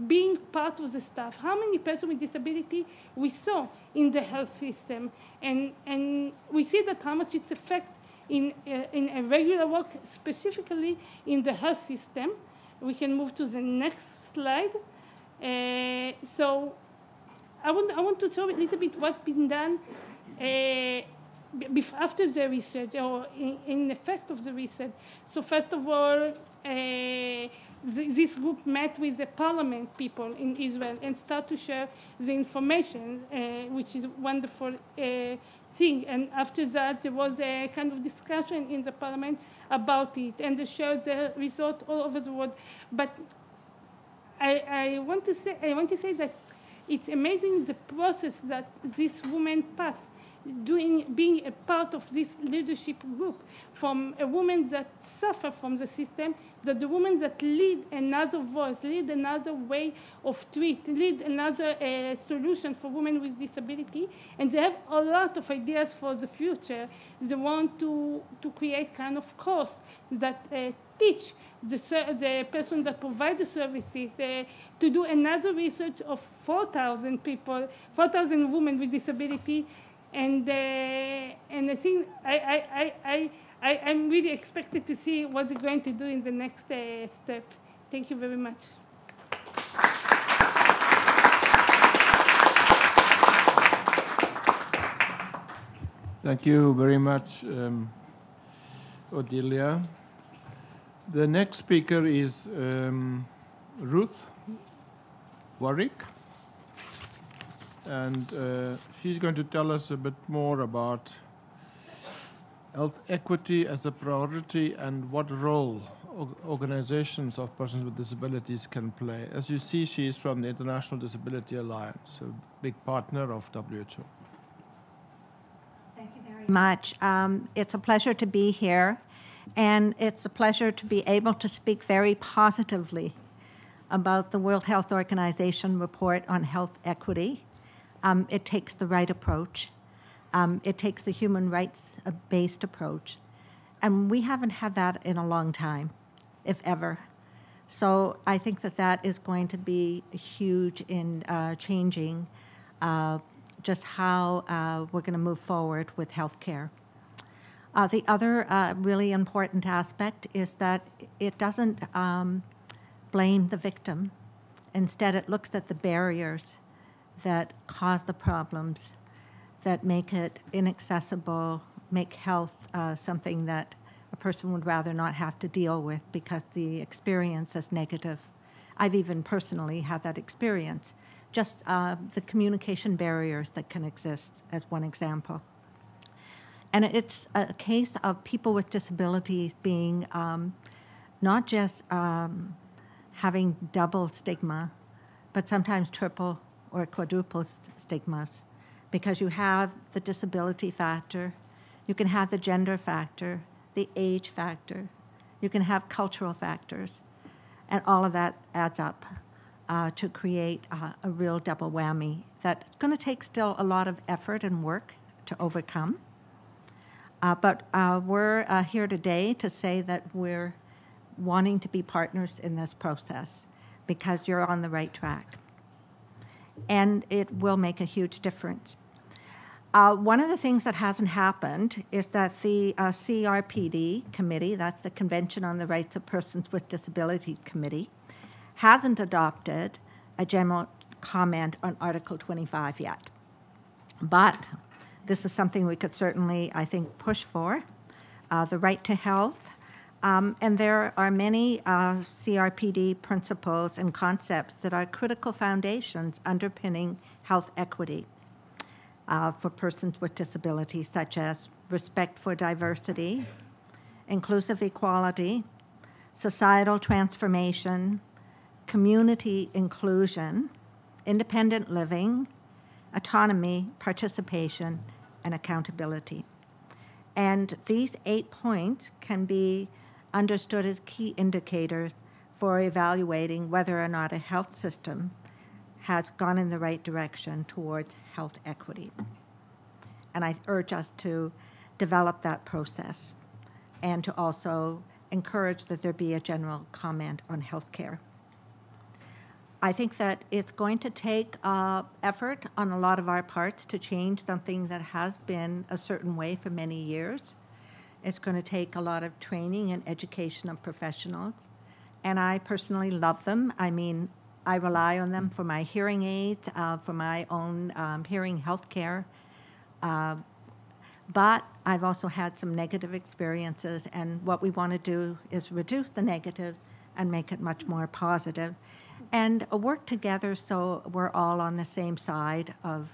being part of the staff. How many persons with disability we saw in the health system, and we see that how much it's affect in a regular work, specifically in the health system. We can move to the next slide. So I want to show a little bit what's been done after the research, or in effect of the research. So first of all, this group met with the parliament people in Israel and start to share the information, which is a wonderful thing. And after that, there was a kind of discussion in the parliament about it, and they shared the result all over the world. But I want to say that it's amazing the process that this woman passed, being a part of this leadership group, from a woman that suffer from the system, that the woman that lead another voice, lead another way of treat, lead another solution for women with disability, and they have a lot of ideas for the future. They want to create kind of course that teach the person that provide the services to do another research of 4,000 people, 4,000 women with disability. And I think I'm really expected to see what they're going to do in the next step. Thank you very much. Thank you very much, Odelia. The next speaker is Ruth Warwick. And she's going to tell us a bit more about health equity as a priority and what role organizations of persons with disabilities can play. As you see, she is from the International Disability Alliance, a big partner of WHO. Thank you very much. It's a pleasure to be here, and it's a pleasure to be able to speak very positively about the World Health Organization report on health equity. It takes the right approach. It takes the human rights-based approach. And we haven't had that in a long time, if ever. So I think that that is going to be huge in changing just how we're going to move forward with healthcare. The other really important aspect is that it doesn't blame the victim. Instead, it looks at the barriers that cause the problems, that make it inaccessible, make health something that a person would rather not have to deal with because the experience is negative. I've even personally had that experience. Just the communication barriers that can exist as one example. And it's a case of people with disabilities being not just having double stigma, but sometimes triple or quadruple stigmas, because you have the disability factor, you can have the gender factor, the age factor, you can have cultural factors, and all of that adds up to create a real double whammy that's going to take still a lot of effort and work to overcome. But we're here today to say that we're wanting to be partners in this process because you're on the right track. And it will make a huge difference. One of the things that hasn't happened is that the CRPD committee, that's the Convention on the Rights of Persons with Disability Committee, hasn't adopted a general comment on Article 25 yet. But this is something we could certainly, I think, push for, the right to health. And there are many CRPD principles and concepts that are critical foundations underpinning health equity for persons with disabilities, such as respect for diversity, inclusive equality, societal transformation, community inclusion, independent living, autonomy, participation, and accountability. And these 8 points can be understood as key indicators for evaluating whether or not a health system has gone in the right direction towards health equity. And I urge us to develop that process and to also encourage that there be a general comment on healthcare. I think that it's going to take effort on a lot of our parts to change something that has been a certain way for many years. It's going to take a lot of training and education of professionals. And I personally love them. I mean, I rely on them for my hearing aids, for my own hearing health care. But I've also had some negative experiences, and what we want to do is reduce the negative and make it much more positive, and work together so we're all on the same side of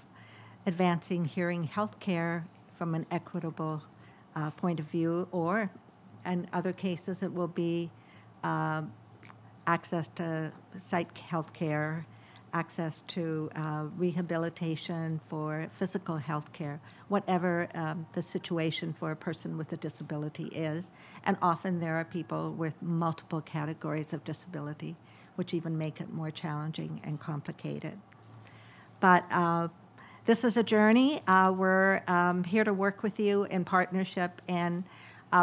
advancing hearing health care from an equitable point of view, or in other cases it will be access to psych health care, access to rehabilitation for physical health care, whatever the situation for a person with a disability is. And often there are people with multiple categories of disability, which even make it more challenging and complicated. But this is a journey. We're here to work with you in partnership, and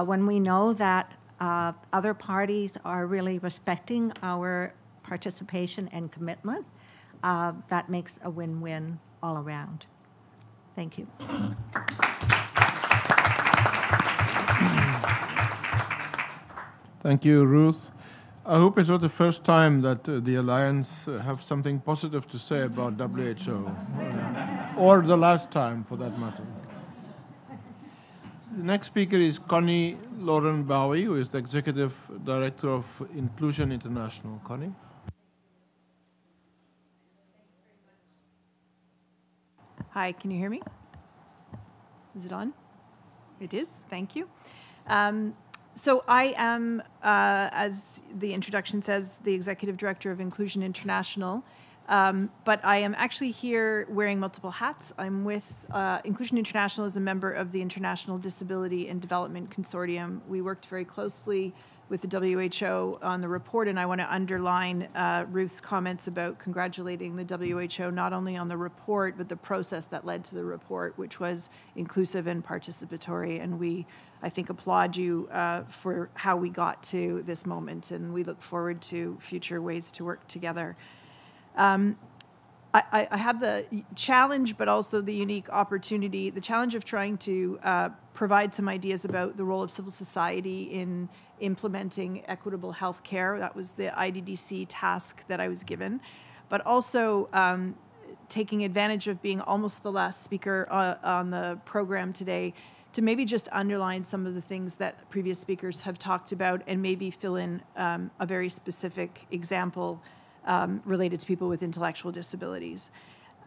when we know that other parties are really respecting our participation and commitment, that makes a win-win all around. Thank you. Thank you, Ruth. I hope it's not the first time that the Alliance have something positive to say about WHO, or the last time, for that matter. The next speaker is Connie Lauren Bowie, who is the Executive Director of Inclusion International. Connie? Hi, can you hear me? Is it on? It is, thank you. So I am, as the introduction says, the Executive Director of Inclusion International, but I am actually here wearing multiple hats. I'm with Inclusion International as a member of the International Disability and Development Consortium. We worked very closely with the WHO on the report, and I want to underline Ruth's comments about congratulating the WHO not only on the report, but the process that led to the report, which was inclusive and participatory. And we, I think, applaud you for how we got to this moment, and we look forward to future ways to work together. I have the challenge, but also the unique opportunity, the challenge of trying to provide some ideas about the role of civil society in implementing equitable health care. That was the IDDC task that I was given. But also taking advantage of being almost the last speaker on the program today to maybe just underline some of the things that previous speakers have talked about and maybe fill in a very specific example related to people with intellectual disabilities.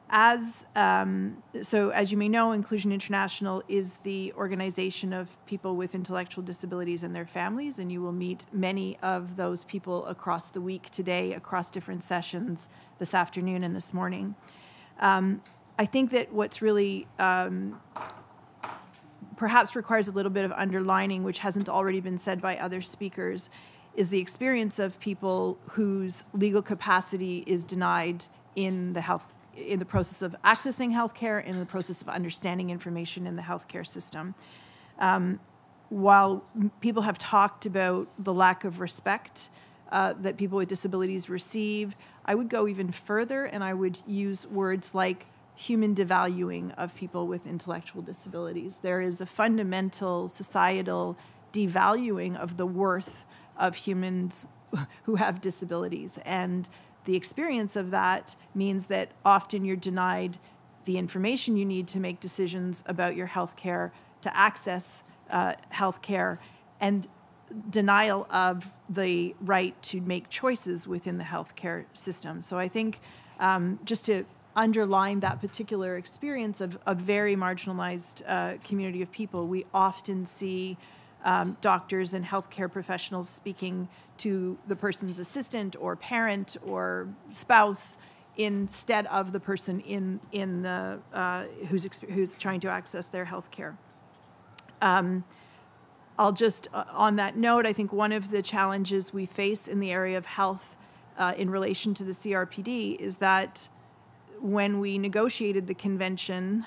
So as you may know, Inclusion International is the organization of people with intellectual disabilities and their families, and you will meet many of those people across the week today, across different sessions this afternoon and this morning. I think that what's really perhaps requires a little bit of underlining, which hasn't already been said by other speakers, is the experience of people whose legal capacity is denied in the process of accessing healthcare, in the process of understanding information in the healthcare system. While people have talked about the lack of respect that people with disabilities receive, I would go even further, and I would use words like human devaluing of people with intellectual disabilities. There is a fundamental societal devaluing of the worth of humans who have disabilities. And the experience of that means that often you're denied the information you need to make decisions about your healthcare, to access healthcare, and denial of the right to make choices within the healthcare system. So I think just to underline that particular experience of a very marginalized community of people, we often see doctors and healthcare professionals speaking to the person's assistant or parent or spouse instead of the person in the who's trying to access their healthcare. I'll just on that note, I think one of the challenges we face in the area of health in relation to the CRPD is that when we negotiated the convention,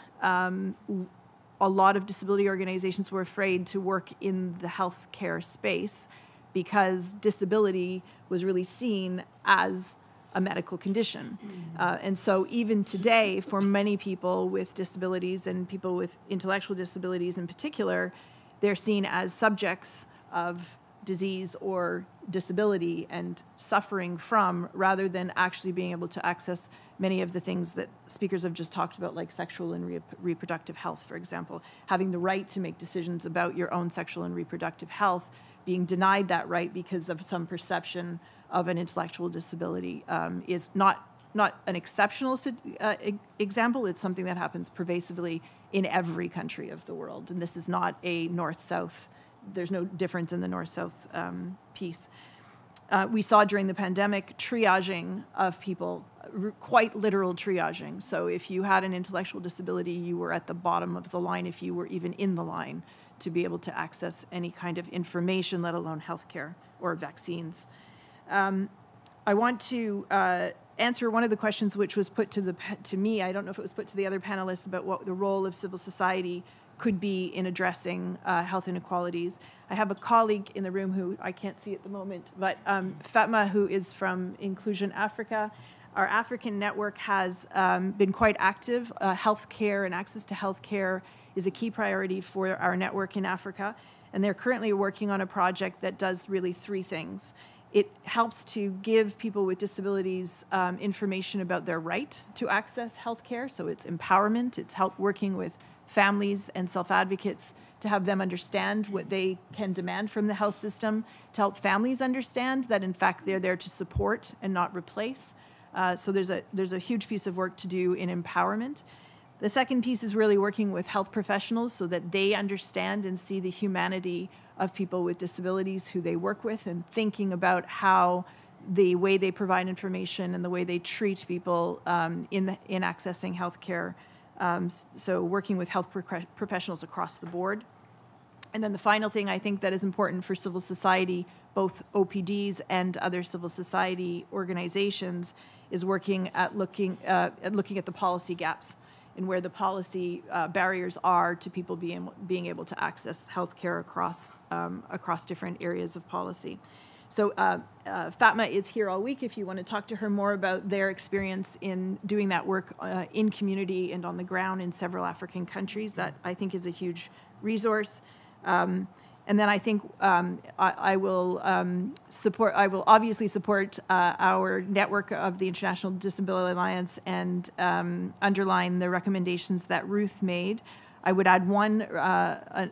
a lot of disability organizations were afraid to work in the healthcare space because disability was really seen as a medical condition. And so even today, for many people with disabilities and people with intellectual disabilities in particular, they're seen as subjects of disease or disability and suffering from, rather than actually being able to access many of the things that speakers have just talked about, like sexual and reproductive health, for example. Having the right to make decisions about your own sexual and reproductive health, being denied that right because of some perception of an intellectual disability is not an exceptional example. It's something that happens pervasively in every country of the world. And this is not a north-south. There's no difference in the north-south piece. We saw during the pandemic triaging of people, quite literal triaging. So if you had an intellectual disability, you were at the bottom of the line if you were even in the line to be able to access any kind of information, let alone healthcare or vaccines. I want to answer one of the questions which was put to me. I don't know if it was put to the other panelists about what the role of civil society could be in addressing health inequalities. I have a colleague in the room who I can't see at the moment, but Fatma, who is from Inclusion Africa. Our African network has been quite active. Healthcare and access to healthcare is a key priority for our network in Africa, and they're currently working on a project that does really three things. It helps to give people with disabilities information about their right to access healthcare, so it's empowerment. It's help working with families and self-advocates to have them understand what they can demand from the health system, to help families understand that, in fact, they're there to support and not replace. So there's a huge piece of work to do in empowerment. The second piece is really working with health professionals so that they understand and see the humanity of people with disabilities who they work with, and thinking about how the way they provide information and the way they treat people in accessing healthcare. So working with health professionals across the board. And then the final thing I think that is important for civil society, both OPDs and other civil society organizations, is working at looking at the policy gaps and where the policy barriers are to people being able to access healthcare across different areas of policy. So Fatma is here all week if you want to talk to her more about their experience in doing that work in community and on the ground in several African countries. That I think is a huge resource. And then I think I will obviously support our network of the International Disability Alliance and underline the recommendations that Ruth made. I would add one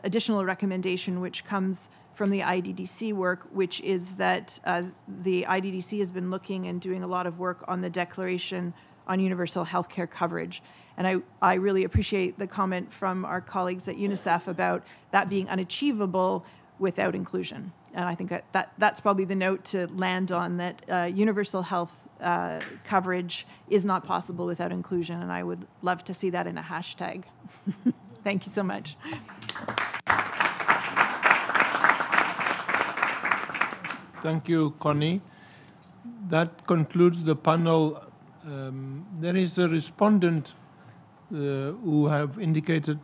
additional recommendation which comes from the IDDC work, which is that the IDDC has been looking and doing a lot of work on the Declaration on Universal Healthcare Coverage. And I really appreciate the comment from our colleagues at UNICEF about that being unachievable without inclusion. And I think that's probably the note to land on, that universal health coverage is not possible without inclusion. And I would love to see that in a hashtag. Thank you so much. Thank you, Connie. That concludes the panel. There is a respondent who have indicated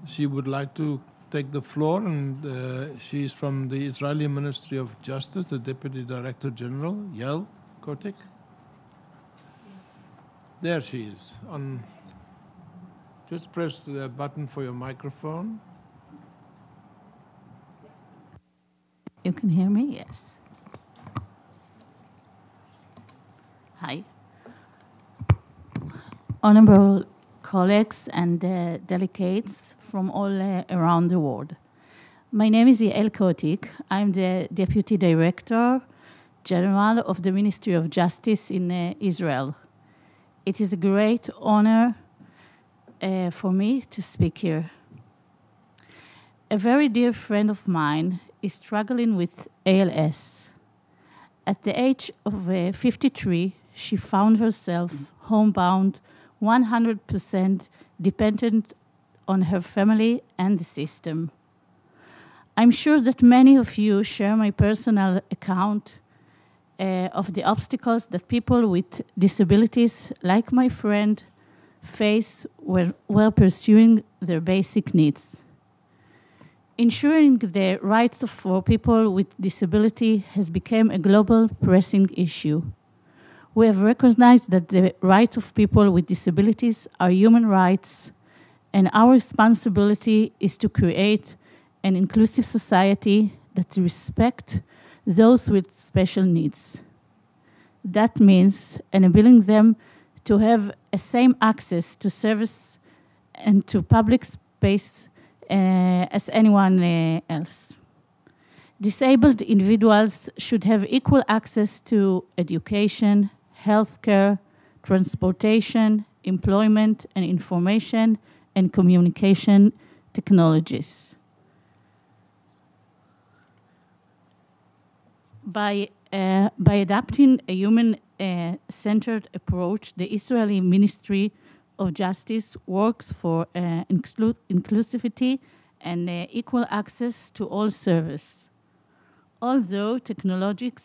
she would like to take the floor, and she is from the Israeli Ministry of Justice, the Deputy Director General, Yael Kotik. There she is. Just press the button for your microphone. You can hear me? Yes. Hi. Honorable colleagues and delegates from all around the world. My name is Yael Kotik. I'm the Deputy Director General of the Ministry of Justice in Israel. It is a great honor for me to speak here. A very dear friend of mine is struggling with ALS. At the age of 53, she found herself homebound, 100% dependent on her family and the system. I'm sure that many of you share my personal account of the obstacles that people with disabilities, like my friend, face while pursuing their basic needs. Ensuring the rights for people with disability has become a global pressing issue. We have recognized that the rights of people with disabilities are human rights, and our responsibility is to create an inclusive society that respects those with special needs. That means enabling them to have a same access to service and to public space as anyone else. Disabled individuals should have equal access to education, healthcare, transportation, employment, and information and communication technologies. By adopting a human-centered approach, the Israeli Ministry of Justice works for inclusivity and equal access to all service. Although technological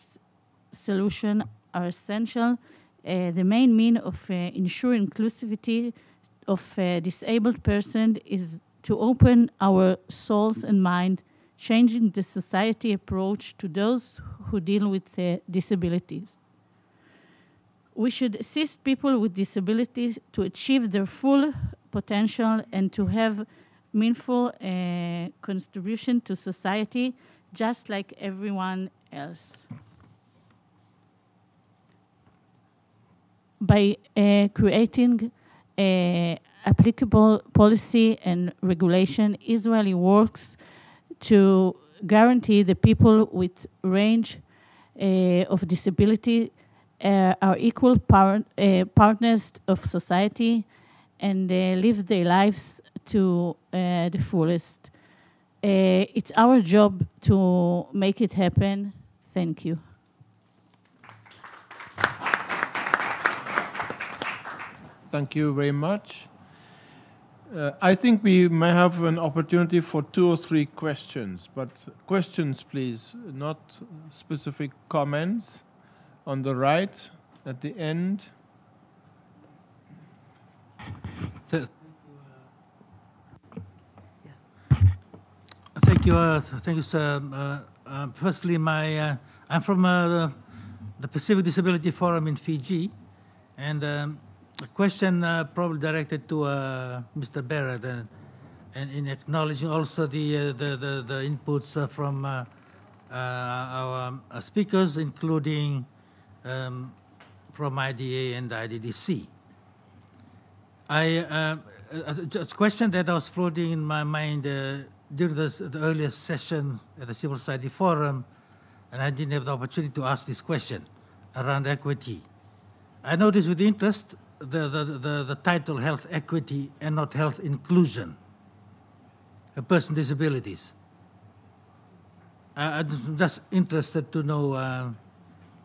solutions are essential, the main means of ensuring inclusivity of a disabled person is to open our souls and mind, changing the society approach to those who deal with disabilities. We should assist people with disabilities to achieve their full potential and to have meaningful contribution to society, just like everyone else. By creating applicable policy and regulation, Israeli works to guarantee the people with range of disability are equal partners of society and live their lives to the fullest. It's our job to make it happen. Thank you. Thank you very much. I think we may have an opportunity for 2 or 3 questions, but questions, please, not specific comments. On the right, at the end. Thank you, sir. Firstly, I'm from the Pacific Disability Forum in Fiji, and a question probably directed to Mr. Barrett, and in acknowledging also the inputs from our speakers, including from IDA and IDDC. A question that was floating in my mind during the earlier session at the Civil Society Forum, and I didn't have the opportunity to ask this question around equity. I noticed with interest the title Health Equity and not Health Inclusion, a person with disabilities. I'm just interested to know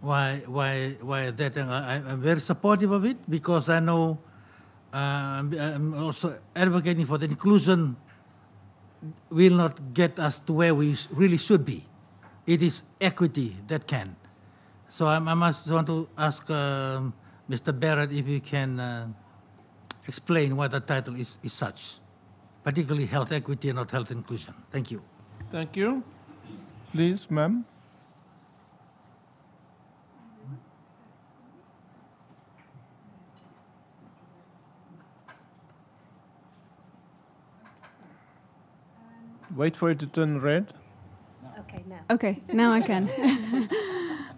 why that. I'm very supportive of it because I know I'm also advocating for the inclusion will not get us to where we really should be. It is equity that can. So I must want to ask Mr. Barrett if you can explain why the title is such, particularly health equity and not health inclusion. Thank you. Thank you. Please, ma'am. Wait for it to turn red. Okay, now. Okay, now I can.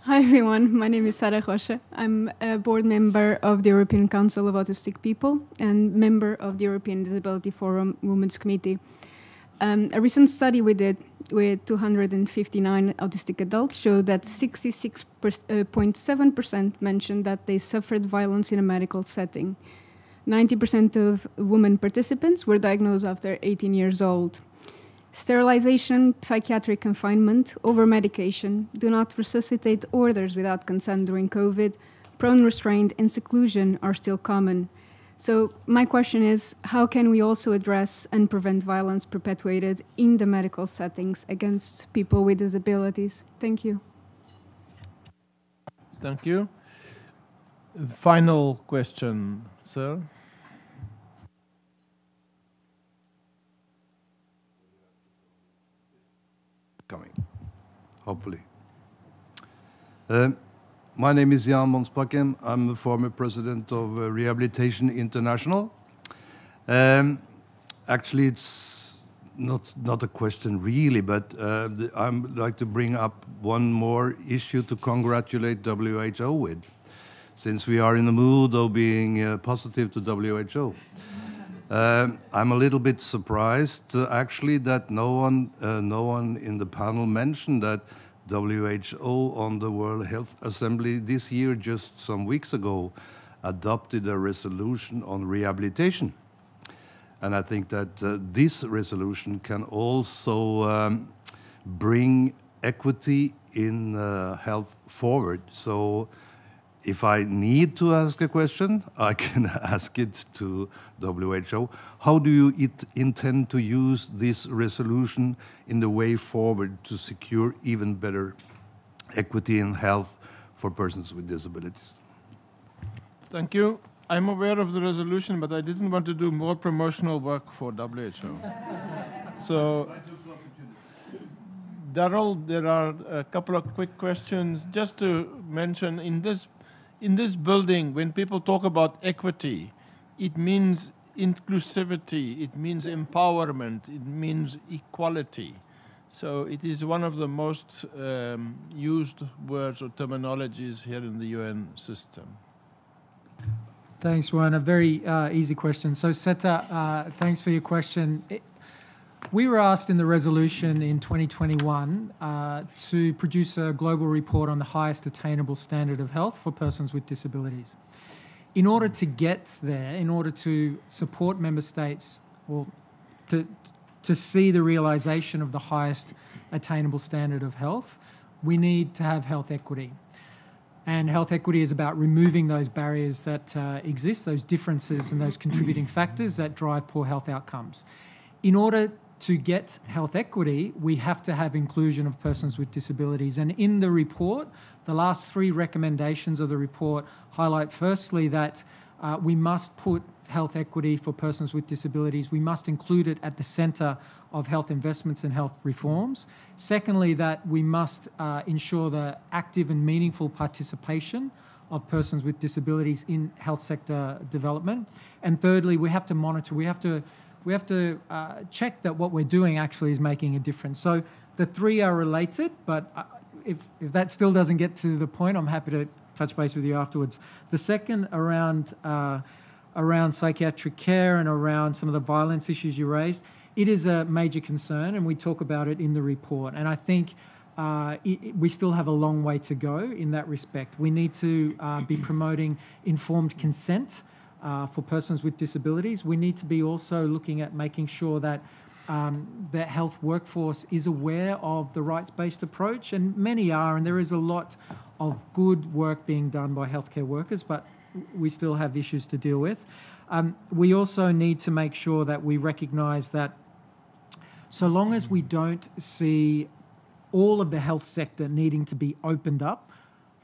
Hi, everyone. My name is Sara Rocha. I'm a board member of the European Council of Autistic People and member of the European Disability Forum Women's Committee. A recent study we did with 259 autistic adults showed that 66.7% mentioned that they suffered violence in a medical setting. 90% of women participants were diagnosed after 18 years old. Sterilization, psychiatric confinement, over-medication, do not resuscitate orders without consent during COVID, prone restraint, and seclusion are still common. So my question is, how can we also address and prevent violence perpetuated in the medical settings against people with disabilities? Thank you. Thank you. Final question, sir. Coming, hopefully. My name is Jan Monsbakken. I'm the former president of Rehabilitation International. Actually, it's not a question really, but I'd like to bring up one more issue to congratulate WHO with, since we are in the mood of being positive to WHO. I'm a little bit surprised, actually, that no one in the panel mentioned that WHO on the World Health Assembly this year, just some weeks ago, adopted a resolution on rehabilitation. And I think that this resolution can also bring equity in health forward. So if I need to ask a question, I can ask it to WHO. How do you intend to use this resolution in the way forward to secure even better equity in health for persons with disabilities? Thank you. I'm aware of the resolution, but I didn't want to do more promotional work for WHO. So, Darrell, there are a couple of quick questions. Just to mention, in this building, when people talk about equity, it means inclusivity, it means empowerment, it means equality. So it is one of the most used words or terminologies here in the UN system. Thanks, Juan. A very easy question. So, Seta, thanks for your question. We were asked in the resolution in 2021 to produce a global report on the highest attainable standard of health for persons with disabilities. In order to get there, in order to support member states, or to see the realization of the highest attainable standard of health, we need to have health equity. And health equity is about removing those barriers that exist, those differences and those contributing factors that drive poor health outcomes. In order to get health equity, we have to have inclusion of persons with disabilities. And in the report, the last 3 recommendations of the report highlight firstly that we must put health equity for persons with disabilities. We must include it at the centre of health investments and health reforms. Secondly, that we must ensure the active and meaningful participation of persons with disabilities in health sector development. And thirdly, we have to monitor, we have to check that what we're doing actually is making a difference. So the 3 are related, but if that still doesn't get to the point, I'm happy to touch base with you afterwards. The second around psychiatric care and around some of the violence issues you raised, it is a major concern, and we talk about it in the report. And I think we still have a long way to go in that respect. We need to be promoting informed consent for persons with disabilities. We need to be also looking at making sure that the health workforce is aware of the rights-based approach, and many are, and there is a lot of good work being done by healthcare workers, but we still have issues to deal with. We also need to make sure that we recognise that so long as we don't see all of the health sector needing to be opened up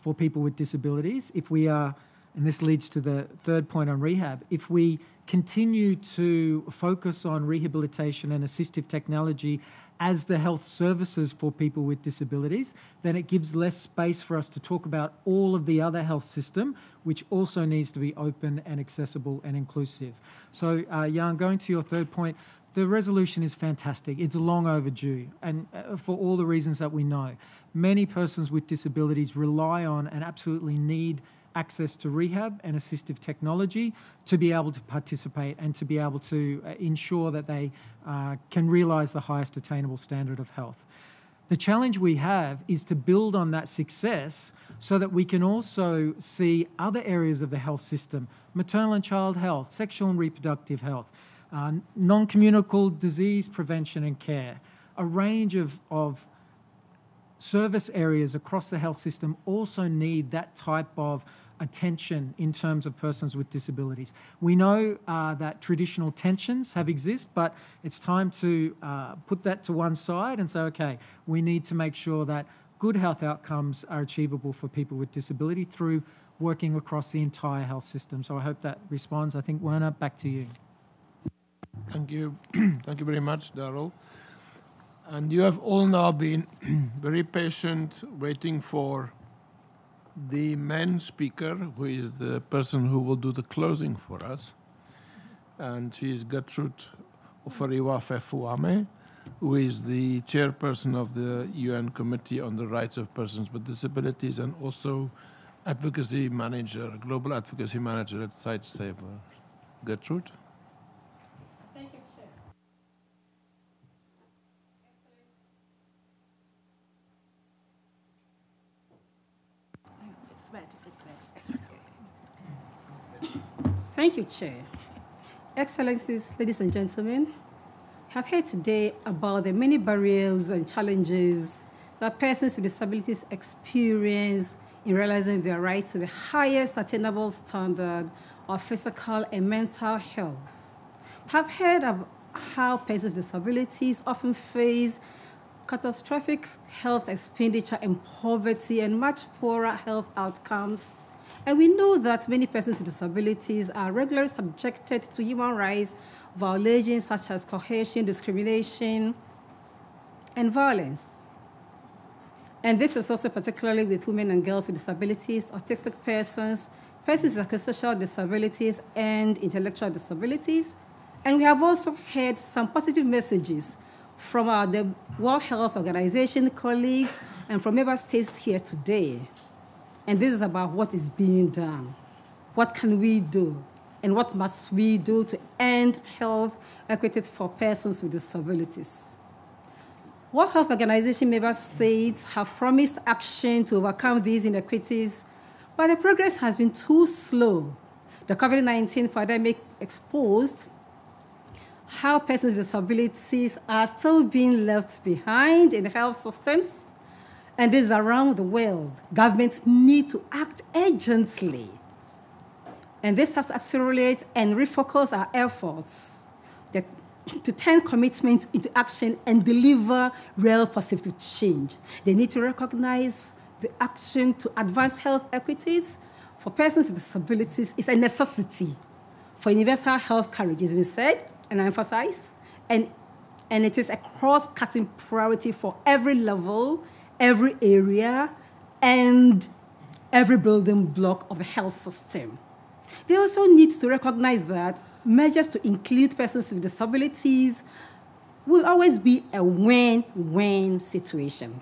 for people with disabilities, if we are, and this leads to the third point on rehab, if we continue to focus on rehabilitation and assistive technology as the health services for people with disabilities, then it gives less space for us to talk about all of the other health system, which also needs to be open and accessible and inclusive. So, Jan, going to your third point, the resolution is fantastic. It's long overdue, and for all the reasons that we know. Many persons with disabilities rely on and absolutely need access to rehab and assistive technology to be able to participate and to be able to ensure that they can realise the highest attainable standard of health. The challenge we have is to build on that success so that we can also see other areas of the health system, maternal and child health, sexual and reproductive health, non-communicable disease prevention and care, a range of service areas across the health system also need that type of attention in terms of persons with disabilities. We know that traditional tensions have exist, but it's time to put that to one side and say, okay, we need to make sure that good health outcomes are achievable for people with disability through working across the entire health system. So I hope that responds. I think, Werner, back to you. Thank you. Thank you very much, Darryl. And you have all now been very patient waiting for the main speaker, who is the person who will do the closing for us. And she is Gertrude Ofariwa-Fefuame, who is the chairperson of the UN Committee on the Rights of Persons with Disabilities and also advocacy manager, global advocacy manager at SiteSaver. Gertrude? Thank you, Chair. Thank you, Chair. Excellencies, ladies and gentlemen, I have heard today about the many barriers and challenges that persons with disabilities experience in realizing their right to the highest attainable standard of physical and mental health. I have heard of how persons with disabilities often face catastrophic health expenditure and poverty and much poorer health outcomes. And we know that many persons with disabilities are regularly subjected to human rights violations such as coercion, discrimination, and violence. And this is also particularly with women and girls with disabilities, autistic persons, persons with social disabilities, and intellectual disabilities. And we have also heard some positive messages from the World Health Organization colleagues and from member states here today. And this is about what is being done. What can we do? And what must we do to end health equity for persons with disabilities? World Health Organization member states have promised action to overcome these inequities, but the progress has been too slow. The COVID-19 pandemic exposed how persons with disabilities are still being left behind in health systems, and this is around the world. Governments need to act urgently. And this has to accelerate and refocus our efforts to turn commitment into action and deliver real positive change. They need to recognize the action to advance health equities for persons with disabilities is a necessity for universal health coverage, as we said, and I emphasize, and it is a cross-cutting priority for every level, every area, and every building block of the health system. They also need to recognize that measures to include persons with disabilities will always be a win-win situation.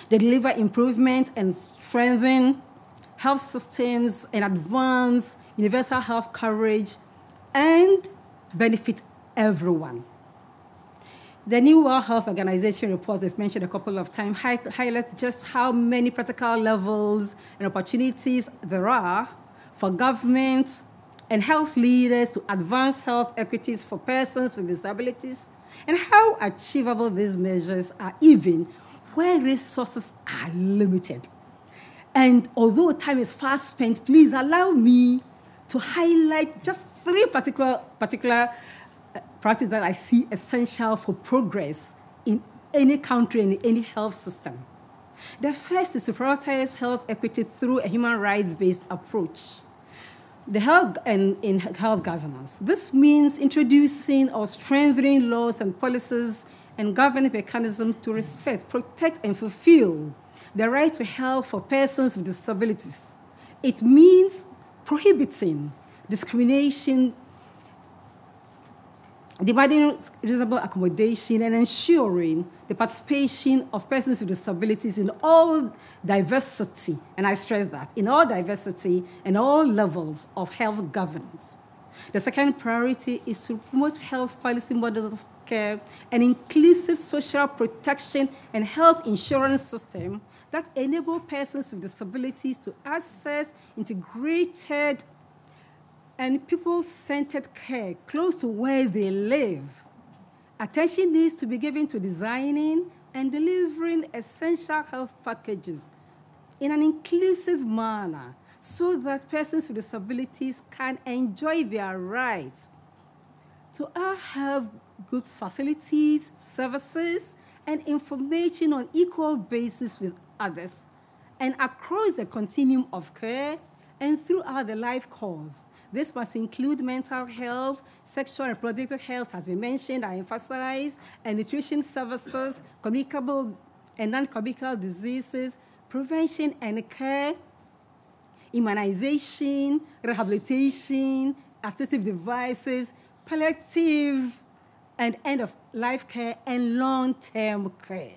They deliver improvement and strengthen health systems and advance universal health coverage and benefit everyone. The new World Health Organization report we've mentioned a couple of times highlights just how many practical levels and opportunities there are for governments and health leaders to advance health equities for persons with disabilities, and how achievable these measures are even where resources are limited. And although time is fast spent, please allow me to highlight just three particular practices that I see essential for progress in any country and in any health system. The first is to prioritize health equity through a human rights-based approach. In health governance. This means introducing or strengthening laws and policies and governing mechanisms to respect, protect, and fulfill the right to health for persons with disabilities. It means prohibiting discrimination, demanding reasonable accommodation, and ensuring the participation of persons with disabilities in all diversity, and I stress that, in all diversity and all levels of health governance. The second priority is to promote health policy models, care, and inclusive social protection and health insurance system that enable persons with disabilities to access integrated and people-centered care close to where they live. Attention needs to be given to designing and delivering essential health packages in an inclusive manner so that persons with disabilities can enjoy their rights to have good facilities, services, and information on equal basis with others and across the continuum of care and throughout the life course. This must include mental health, sexual and reproductive health, as we mentioned, I emphasize, and nutrition services, communicable and non-communicable diseases, prevention and care, immunization, rehabilitation, assistive devices, palliative and end-of-life care, and long-term care.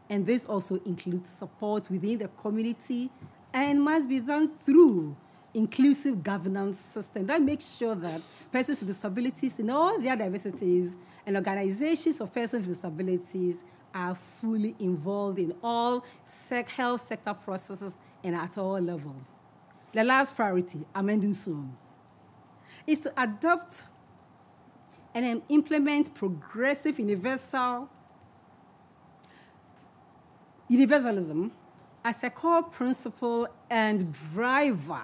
And this also includes support within the community and must be done through inclusive governance system that makes sure that persons with disabilities in all their diversities and organizations of persons with disabilities are fully involved in all health sector processes and at all levels. The last priority, amending soon, is to adopt and implement progressive universalism as a core principle and driver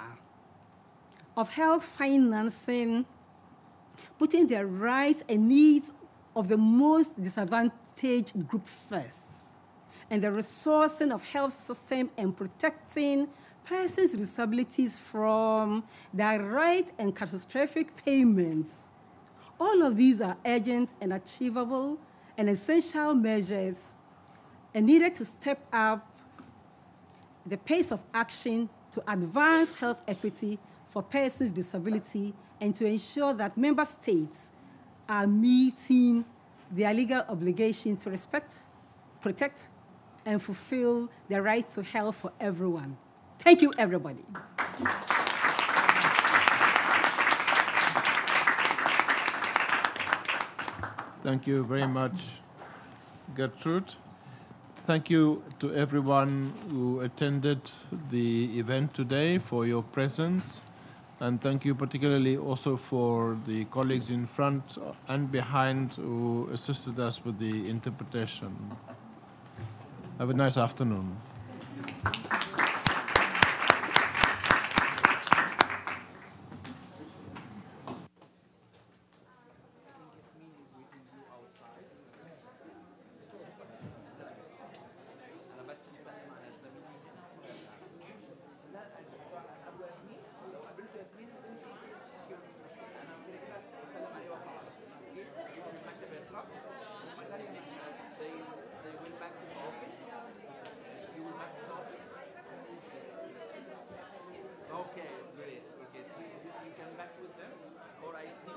of health financing, putting the rights and needs of the most disadvantaged group first, and the resourcing of health system and protecting persons with disabilities from direct and catastrophic payments. All of these are urgent and achievable and essential measures and needed to step up the pace of action to advance health equity for persons with disability and to ensure that member states are meeting their legal obligation to respect, protect, and fulfill the right to health for everyone. Thank you, everybody. Thank you very much, Gertrude. Thank you to everyone who attended the event today for your presence. And thank you particularly also for the colleagues in front and behind who assisted us with the interpretation. Have a nice afternoon.